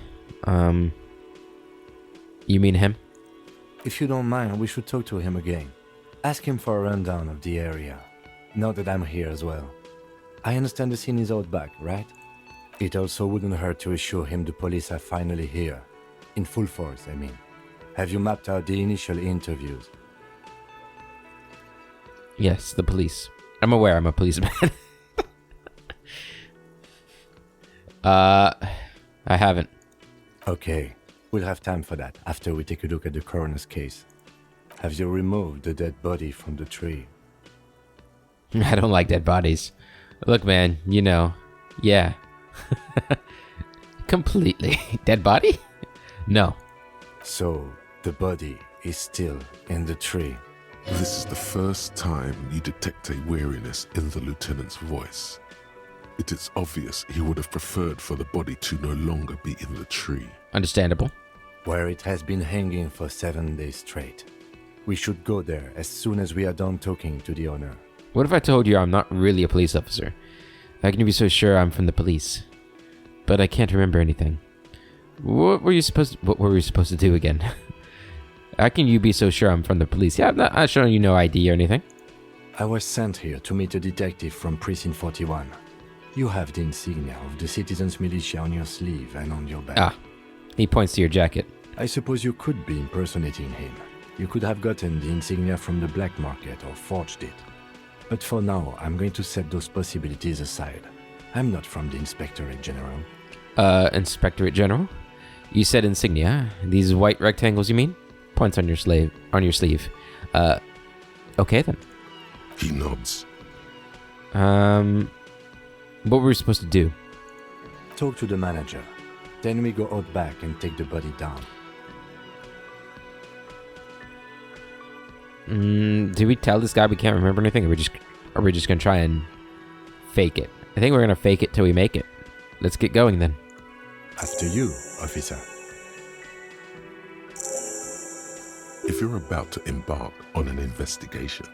You mean him? If you don't mind, we should talk to him again. Ask him for a rundown of the area. Now that I'm here as well. I understand the scene is out back, right? It also wouldn't hurt to assure him the police are finally here. In full force, I mean. Have you mapped out the initial interviews? Yes, the police. I'm aware I'm a policeman. I haven't. Okay, we'll have time for that after we take a look at the coroner's case. Have you removed the dead body from the tree? I don't like dead bodies. Look, man, you know. Yeah. Completely. Dead body? No. So, the body is still in the tree. This is the first time you detect a weariness in the lieutenant's voice. It is obvious he would have preferred for the body to no longer be in the tree. Understandable. Where it has been hanging for 7 days straight. We should go there as soon as we are done talking to the owner. What if I told you I'm not really a police officer? How can you be so sure I'm from the police? But I can't remember anything. What were we supposed to do again? How can you be so sure I'm from the police? Yeah, I'm not showing you no ID or anything. I was sent here to meet a detective from Precinct 41. You have the insignia of the Citizens Militia on your sleeve and on your back. Ah, he points to your jacket. I suppose you could be impersonating him. You could have gotten the insignia from the black market or forged it. But for now, I'm going to set those possibilities aside. I'm not from the Inspectorate General. Inspectorate General? You said insignia. These white rectangles, you mean? Points on your sleeve. Okay then. He nods. What were we supposed to do? Talk to the manager. Then we go out back and take the body down. Do we tell this guy we can't remember anything, or are we just gonna try and fake it? I think we're gonna fake it till we make it. Let's get going then. After you, officer. If you're about to embark on an investigation,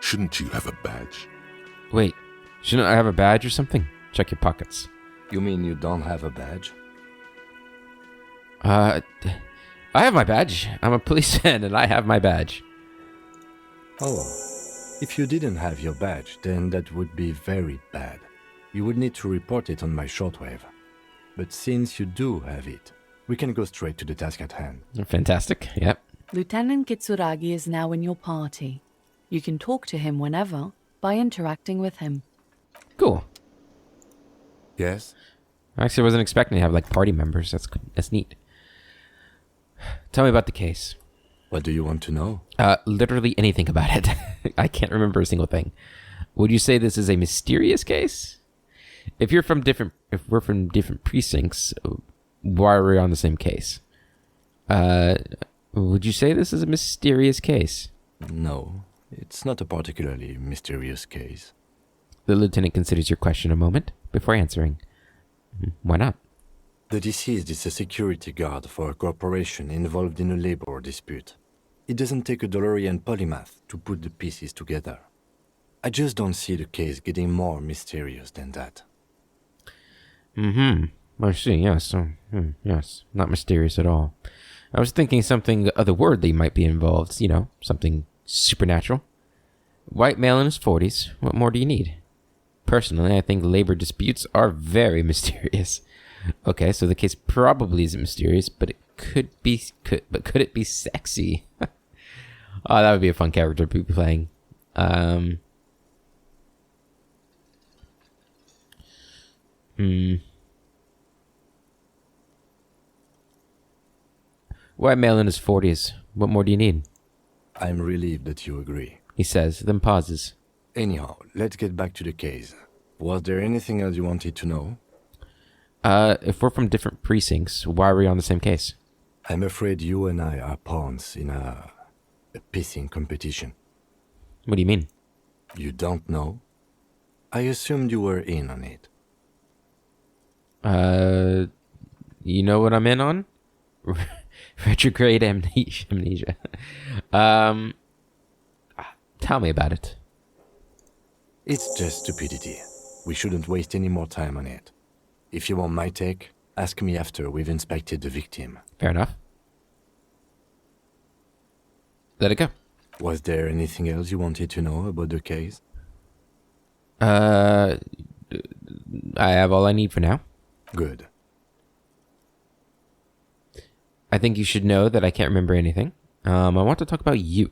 shouldn't you have a badge? Wait, shouldn't I have a badge or something? Check your pockets. You mean you don't have a badge? I have my badge. I'm a policeman and I have my badge. Oh, if you didn't have your badge, then that would be very bad. You would need to report it on my shortwave. But since you do have it, we can go straight to the task at hand. Fantastic, yep. Lieutenant Kitsuragi is now in your party. You can talk to him whenever by interacting with him. Cool. Yes? Actually, I wasn't expecting to have like party members. That's neat. Tell me about the case. What do you want to know? Literally anything about it. I can't remember a single thing. Would you say this is a mysterious case? If we're from different precincts, why are we on the same case? Would you say this is a mysterious case? No, it's not a particularly mysterious case. The lieutenant considers your question a moment before answering. Why not? The deceased is a security guard for a corporation involved in a labor dispute. It doesn't take a DeLorean polymath to put the pieces together. I just don't see the case getting more mysterious than that. I see, yes. Yes, not mysterious at all. I was thinking something otherworldly might be involved, something supernatural. White male in his 40s, what more do you need? Personally, I think labor disputes are very mysterious. Okay, so the case probably isn't mysterious, but it could it be sexy? Oh, that would be a fun character to be playing. White male in his 40s. What more do you need? I'm relieved that you agree. He says, then pauses. Anyhow, let's get back to the case. Was there anything else you wanted to know? If we're from different precincts, why are we on the same case? I'm afraid you and I are pawns in a pissing competition. What do you mean? You don't know? I assumed you were in on it. You know what I'm in on? Retrograde amnesia. Tell me about it. It's just stupidity. We shouldn't waste any more time on it. If you want my take, ask me after we've inspected the victim. Fair enough. Let it go. Was there anything else you wanted to know about the case? I have all I need for now. Good. I think you should know that I can't remember anything. I want to talk about you.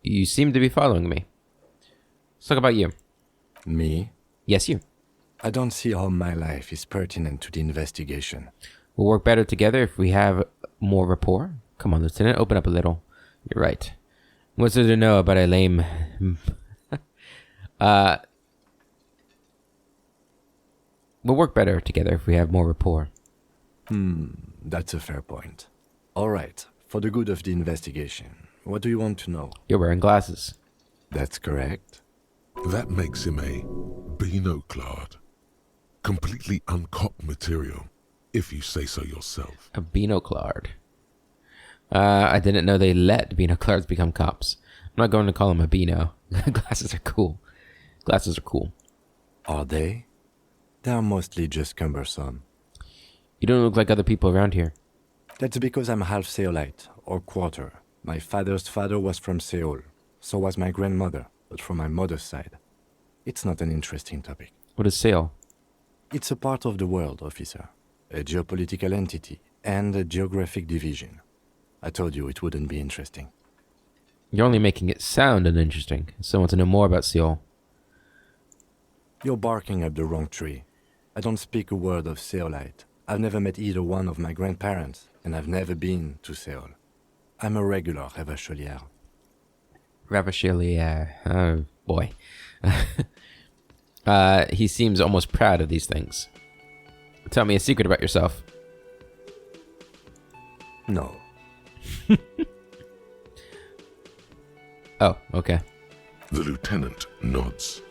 You seem to be following me. Let's talk about you. Me? Yes, you. I don't see how my life is pertinent to the investigation. We'll work better together if we have more rapport. Come on, Lieutenant, open up a little. You're right. What's there to know about a lame... We'll work better together if we have more rapport. That's a fair point. All right, for the good of the investigation, what do you want to know? You're wearing glasses. That's correct. That makes him a binoclard. Completely uncopped material, if you say so yourself. A binoclard. I didn't know they let binoclards become cops. I'm not going to call him a bino. Glasses are cool. Glasses are cool. Are they? They're mostly just cumbersome. You don't look like other people around here. That's because I'm half Seolite, or quarter. My father's father was from Seoul. So was my grandmother, but from my mother's side. It's not an interesting topic. What is Seoul? It's a part of the world, officer. A geopolitical entity and a geographic division. I told you it wouldn't be interesting. You're only making it sound uninteresting. I still want to know more about Seoul. You're barking up the wrong tree. I don't speak a word of Seolite. I've never met either one of my grandparents, and I've never been to Seoul. I'm a regular Raphael. Raphael, oh boy. He seems almost proud of these things. Tell me a secret about yourself. No. Oh, okay. The lieutenant nods.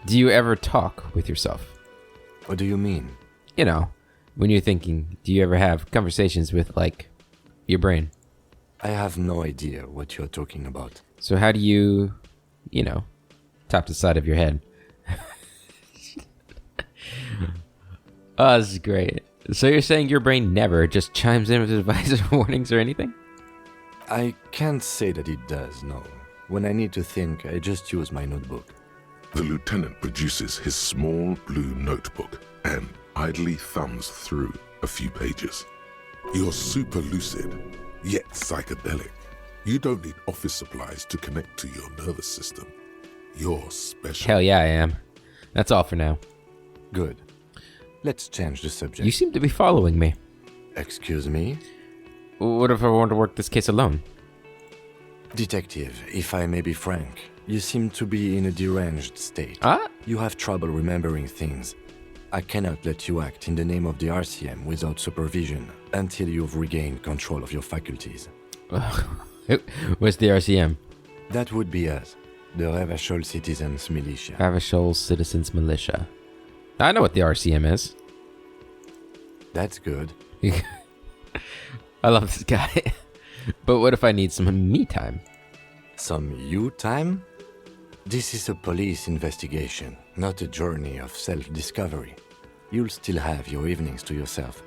Do you ever talk with yourself? What do you mean? You know, When you're thinking, do you ever have conversations with, like, your brain? I have no idea what you're talking about. So how do you, top the side of your head? Oh, this is great. So you're saying your brain never just chimes in with advice or warnings or anything? I can't say that it does, no. When I need to think, I just use my notebook. The lieutenant produces his small blue notebook and idly thumbs through a few pages. You're super lucid, yet psychedelic. You don't need office supplies to connect to your nervous system. You're special. Hell yeah, I am. That's all for now. Good. Let's change the subject. You seem to be following me. Excuse me? What if I want to work this case alone? Detective, if I may be frank, you seem to be in a deranged state. Ah? You have trouble remembering things. I cannot let you act in the name of the RCM without supervision until you've regained control of your faculties. What's the RCM? That would be us, the Raphael Citizens Militia. Raphael Citizens Militia. I know what the RCM is. That's good. I love this guy. But what if I need some me time? Some you time? This is a police investigation, not a journey of self-discovery. You'll still have your evenings to yourself.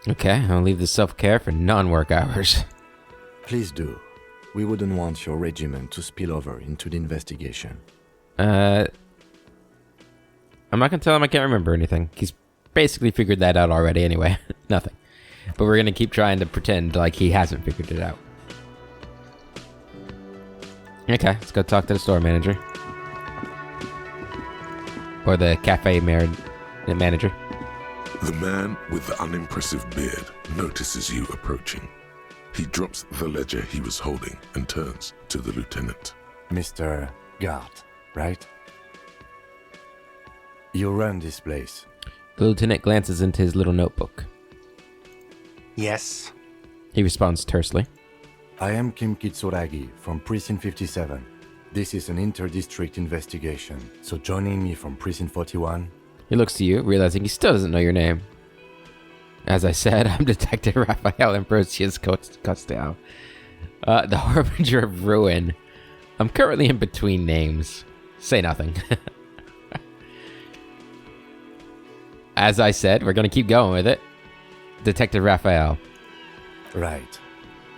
Okay, I'll leave the self-care for non-work hours. Please do. We wouldn't want your regiment to spill over into the investigation. I'm not gonna tell him I can't remember anything. He's basically figured that out already anyway. Nothing. But we're gonna keep trying to pretend like he hasn't figured it out. Okay, let's go talk to the store manager. Or the cafe manager. The man with the unimpressive beard notices you approaching. He drops the ledger he was holding and turns to the lieutenant. Mr. Gart, right? You run this place. The lieutenant glances into his little notebook. Yes. He responds tersely. I am Kim Kitsuragi from Precinct 57. This is an inter-district investigation, so joining me from Precinct 41... He looks to you, realizing he still doesn't know your name. As I said, I'm Detective Raphael Ambrosius Costello. The Harbinger of Ruin. I'm currently in between names. Say nothing. As I said, we're going to keep going with it. Detective Raphael. Right.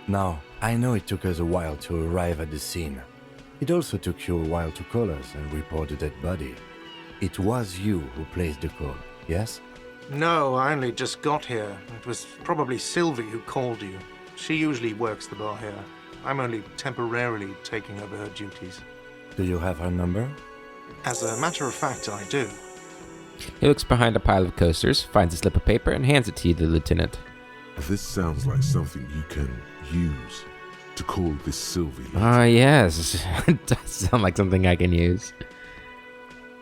Now, I know it took us a while to arrive at the scene. It also took you a while to call us and report the dead body. It was you who placed the call, yes? No, I only just got here. It was probably Sylvie who called you. She usually works the bar here. I'm only temporarily taking over her duties. Do you have her number? As a matter of fact, I do. He looks behind a pile of coasters, finds a slip of paper, and hands it to you, the lieutenant. This sounds like something you can use to call this Sylvie. Ah, yes. It does sound like something I can use.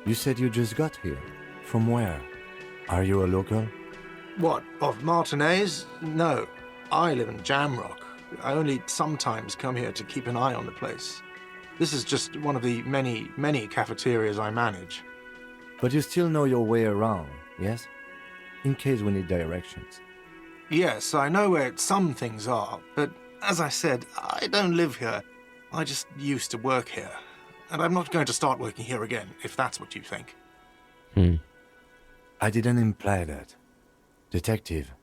You said you just got here. From where? Are you a local? What, of Martinez? No. I live in Jamrock. I only sometimes come here to keep an eye on the place. This is just one of the many, many cafeterias I manage. But you still know your way around, yes? In case we need directions. Yes, I know where some things are, but as I said, I don't live here. I just used to work here. And I'm not going to start working here again, if that's what you think. I didn't imply that. Detective.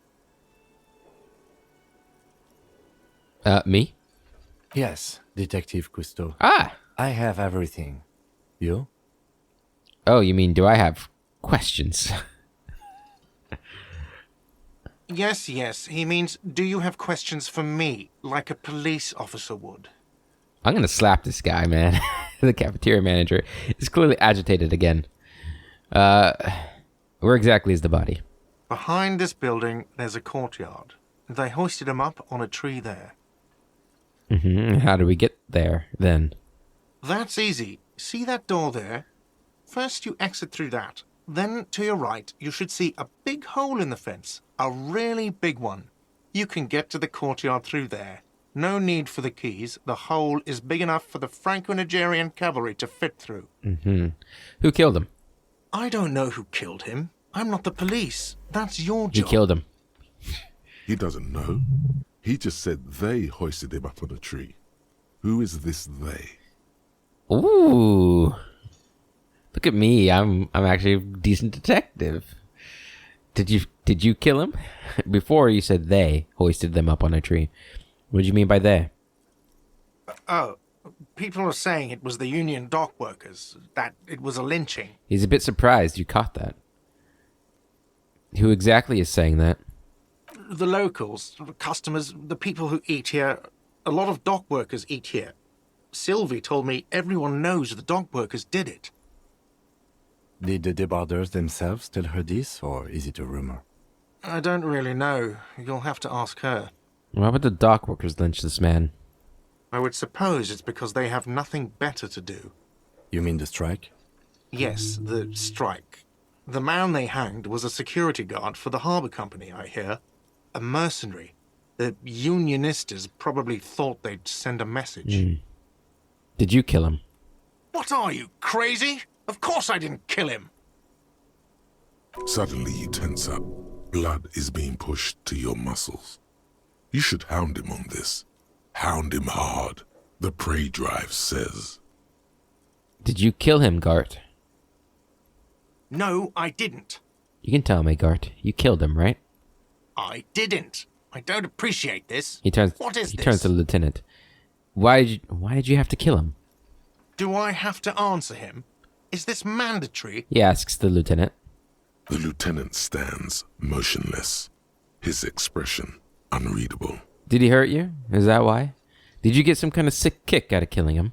Me? Yes, Detective Cousteau. Ah! I have everything. You? Oh, you mean, do I have questions? Yes. He means, do you have questions for me, like a police officer would? I'm gonna slap this guy, man. The cafeteria manager is clearly agitated again. Where exactly is the body? Behind this building, there's a courtyard. They hoisted him up on a tree there. How do we get there, then? That's easy. See that door there? First you exit through that. Then, to your right, you should see a big hole in the fence. A really big one. You can get to the courtyard through there. No need for the keys. The hole is big enough for the Franco-Nigerian cavalry to fit through. Who killed him? I don't know who killed him. I'm not the police. That's your You job. killed him. He doesn't know. He just said they hoisted him up on a tree. Who is this they? Ooh. Look at me. I'm actually a decent detective. Did you kill him? Before you said they hoisted them up on a tree. What do you mean by they? Oh, people are saying it was the union dock workers, that it was a lynching. He's a bit surprised you caught that. Who exactly is saying that? The locals, the customers, the people who eat here, a lot of dock workers eat here. Sylvie told me everyone knows the dock workers did it. Did the debarders themselves tell her this, or is it a rumor? I don't really know. You'll have to ask her. Why would the dock workers lynch this man? I would suppose it's because they have nothing better to do. You mean the strike? Yes, the strike. The man they hanged was a security guard for the harbour company, I hear. A mercenary. The unionistas probably thought they'd send a message. Did you kill him? What are you, crazy? Of course I didn't kill him. Suddenly you tense up. Blood is being pushed to your muscles. You should hound him on this. Hound him hard. The prey drive says. Did you kill him, Gart? No, I didn't. You can tell me, Gart. You killed him, right? I didn't. I don't appreciate this. He turns. What is he this? turns to the lieutenant. Why did you have to kill him? Do I have to answer him? Is this mandatory? He asks the lieutenant. The lieutenant stands motionless. His expression unreadable. Did he hurt you? Is that why? Did you get some kind of sick kick out of killing him?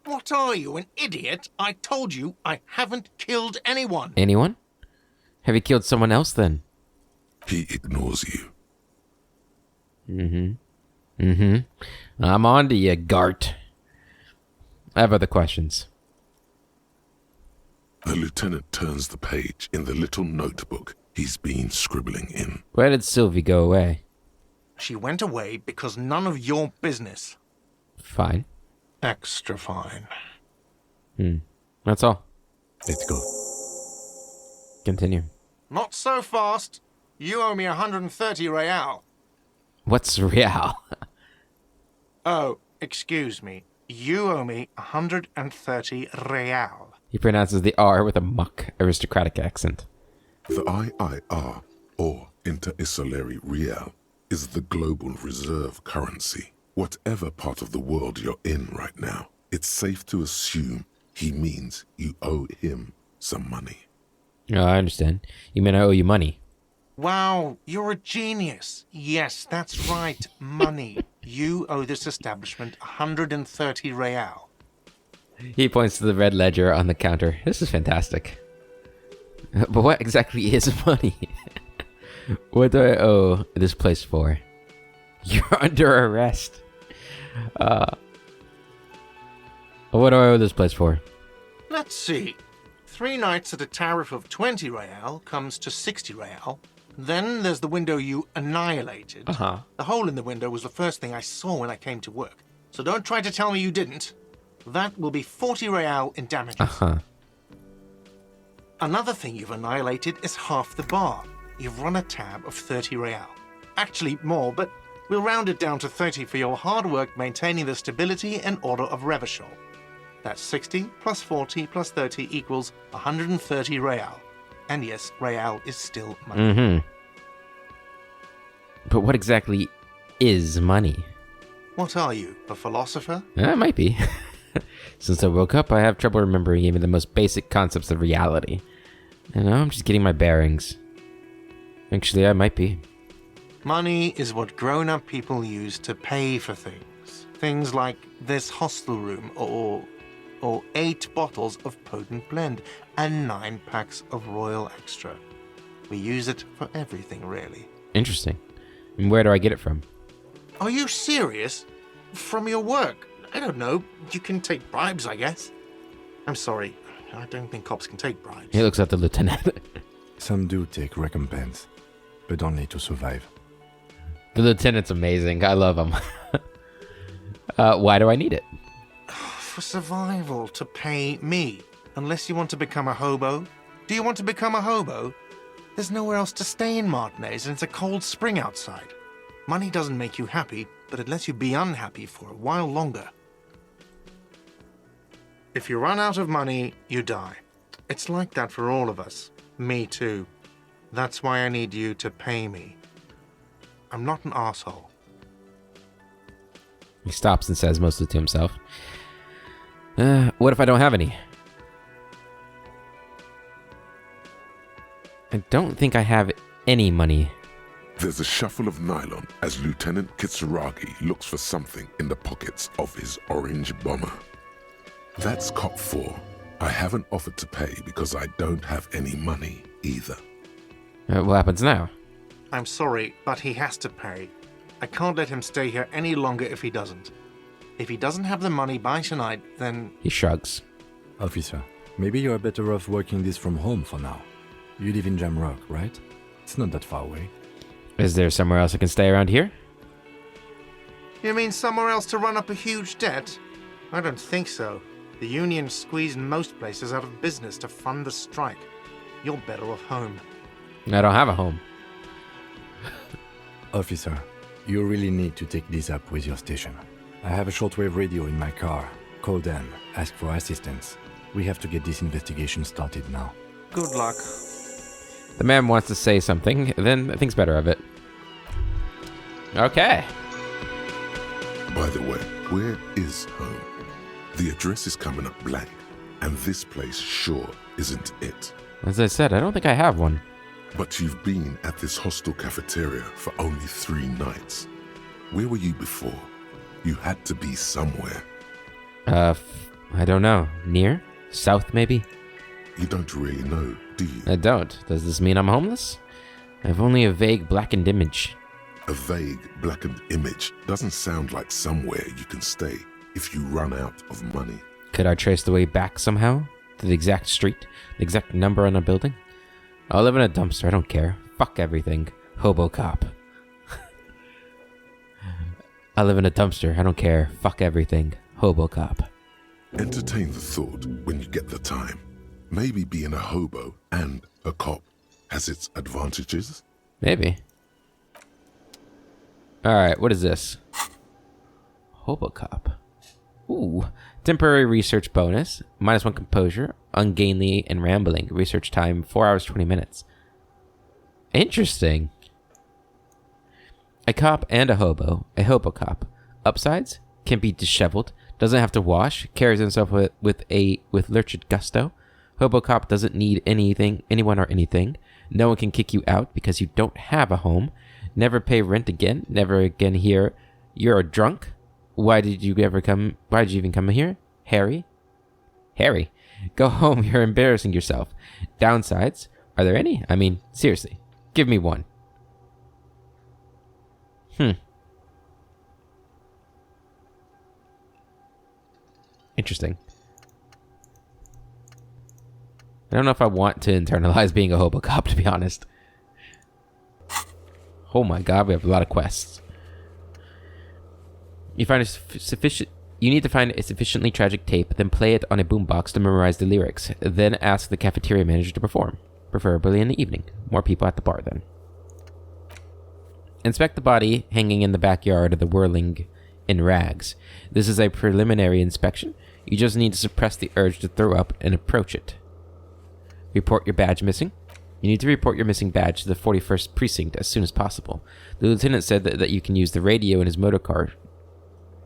What are you, an idiot? I told you I haven't killed anyone. Anyone? Have you killed someone else then? He ignores you. I'm on to you, Gart. I have other questions. The lieutenant turns the page in the little notebook he's been scribbling in. Where did Sylvie go away? She went away because none of your business. Fine. Extra fine. That's all. Let's go. Continue. Not so fast. You owe me 130 real. What's real? Oh, excuse me. You owe me 130 real. He pronounces the R with a mock aristocratic accent. The IIR, or Inter-Isolary Real, is the global reserve currency. Whatever part of the world you're in right now, it's safe to assume he means you owe him some money. Oh, I understand. You mean I owe you money? Wow, you're a genius. Yes, that's right, money. You owe this establishment 130 real. He points to the red ledger on the counter. This is fantastic. But what exactly is money? What do I owe this place for? You're under arrest. What do I owe this place for? Let's see. 3 nights at a tariff of 20 real comes to 60 real. Then there's the window you annihilated. The hole in the window was the first thing I saw when I came to work. So don't try to tell me you didn't. That will be 40 real in damages. Another thing you've annihilated is half the bar. You've run a tab of 30 real. Actually more, but we'll round it down to 30 for your hard work maintaining the stability and order of Revachol. That's 60 plus 40 plus 30 equals 130 real. And yes, real is still money. But what exactly is money? What are you, a philosopher? It might be. Since I woke up, I have trouble remembering even the most basic concepts of reality. And now I'm just getting my bearings. Actually, I might be. Money is what grown-up people use to pay for things. Things like this hostel room or 8 bottles of potent blend and 9 packs of Royal Extra. We use it for everything, really. Interesting. And where do I get it from? Are you serious? From your work? I don't know. You can take bribes, I guess. I'm sorry. I don't think cops can take bribes. He looks at the lieutenant. Some do take recompense, but only to survive. The lieutenant's amazing. I love him. Why do I need it? For survival, to pay me. Unless you want to become a hobo. Do you want to become a hobo? There's nowhere else to stay in Martinez, and it's a cold spring outside. Money doesn't make you happy, but it lets you be unhappy for a while longer. If you run out of money, you die. It's like that for all of us. Me too. That's why I need you to pay me. I'm not an asshole. He stops and says mostly to himself, what if I don't have any? I don't think I have any money. There's a shuffle of nylon as Lieutenant Kitsuragi looks for something in the pockets of his orange bomber. That's cop 4. I haven't offered to pay because I don't have any money either. What happens now? I'm sorry, but he has to pay. I can't let him stay here any longer if he doesn't. If he doesn't have the money by tonight, then... He shrugs. Officer, maybe you are better off working this from home for now. You live in Jamrock, right? It's not that far away. Is there somewhere else I can stay around here? You mean somewhere else to run up a huge debt? I don't think so. The union squeezed most places out of business to fund the strike. You're better off home. I don't have a home. Officer, you really need to take this up with your station. I have a shortwave radio in my car. Call them, ask for assistance. We have to get this investigation started now. Good luck. The man wants to say something, then thinks better of it. Okay. By the way, where is home? The address is coming up blank, and this place sure isn't it. As I said, I don't think I have one. But you've been at this hostel cafeteria for only 3 nights. Where were you before? You had to be somewhere. I don't know. Near? South, maybe? You don't really know, do you? I don't. Does this mean I'm homeless? I have only a vague blackened image. A vague, blackened image doesn't sound like somewhere you can stay if you run out of money. Could I trace the way back somehow? To the exact street? The exact number on a building? I'll live in a dumpster, I don't care. Fuck everything. Hobo cop. I live in a dumpster, I don't care. Fuck everything. Hobo cop. Entertain the thought when you get the time. Maybe being a hobo and a cop has its advantages. Maybe. Alright, what is this? Hobo cop. Ooh. Temporary research bonus. -1 composure. Ungainly and rambling. Research time 4 hours 20 minutes. Interesting. A cop and a hobo. A hobo cop. Upsides. Can be disheveled. Doesn't have to wash. Carries himself with lurched gusto. Hobo cop doesn't need anyone or anything. No one can kick you out because you don't have a home. Never pay rent again. Never again hear you're a drunk. Why did you even come here? Harry? Go home, you're embarrassing yourself. Downsides? Are there any? I mean, seriously. Give me one. Interesting. I don't know if I want to internalize being a hobo cop, to be honest. Oh my god, we have a lot of quests. You need to find a sufficiently tragic tape, then play it on a boombox to memorize the lyrics. Then ask the cafeteria manager to perform, preferably in the evening. More people at the bar then. Inspect the body hanging in the backyard of the whirling in rags. This is a preliminary inspection. You just need to suppress the urge to throw up and approach it. Report your badge missing. You need to report your missing badge to the 41st precinct as soon as possible. The lieutenant said that you can use the radio in his motor car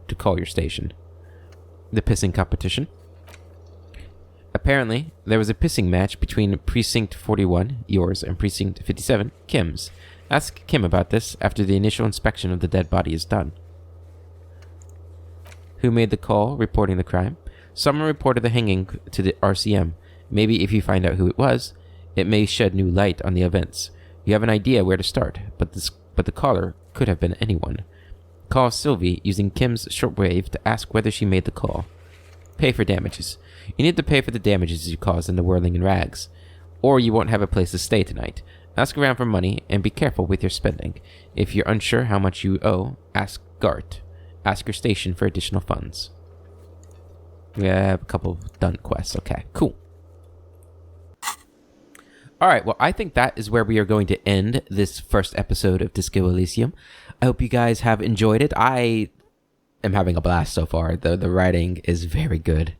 to call your station. The pissing competition. Apparently, there was a pissing match between Precinct 41, yours, and Precinct 57, Kim's. Ask Kim about this after the initial inspection of the dead body is done. Who made the call reporting the crime? Someone reported the hanging to the RCM. Maybe if you find out who it was, it may shed new light on the events. You have an idea where to start, but the caller could have been anyone. Call Sylvie using Kim's shortwave to ask whether she made the call. Pay for damages. You need to pay for the damages you caused in the whirling in rags, or you won't have a place to stay tonight. Ask around for money and be careful with your spending. If you're unsure how much you owe, ask Gart. Ask your station for additional funds. We have a couple done quests. Okay, cool. All right, well, I think that is where we are going to end this first episode of Disco Elysium. I hope you guys have enjoyed it. I am having a blast so far. The writing is very good.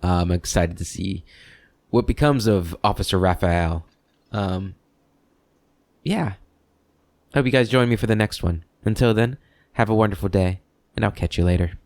I'm excited to see what becomes of Officer Raphael. Yeah. I hope you guys join me for the next one. Until then, have a wonderful day, and I'll catch you later.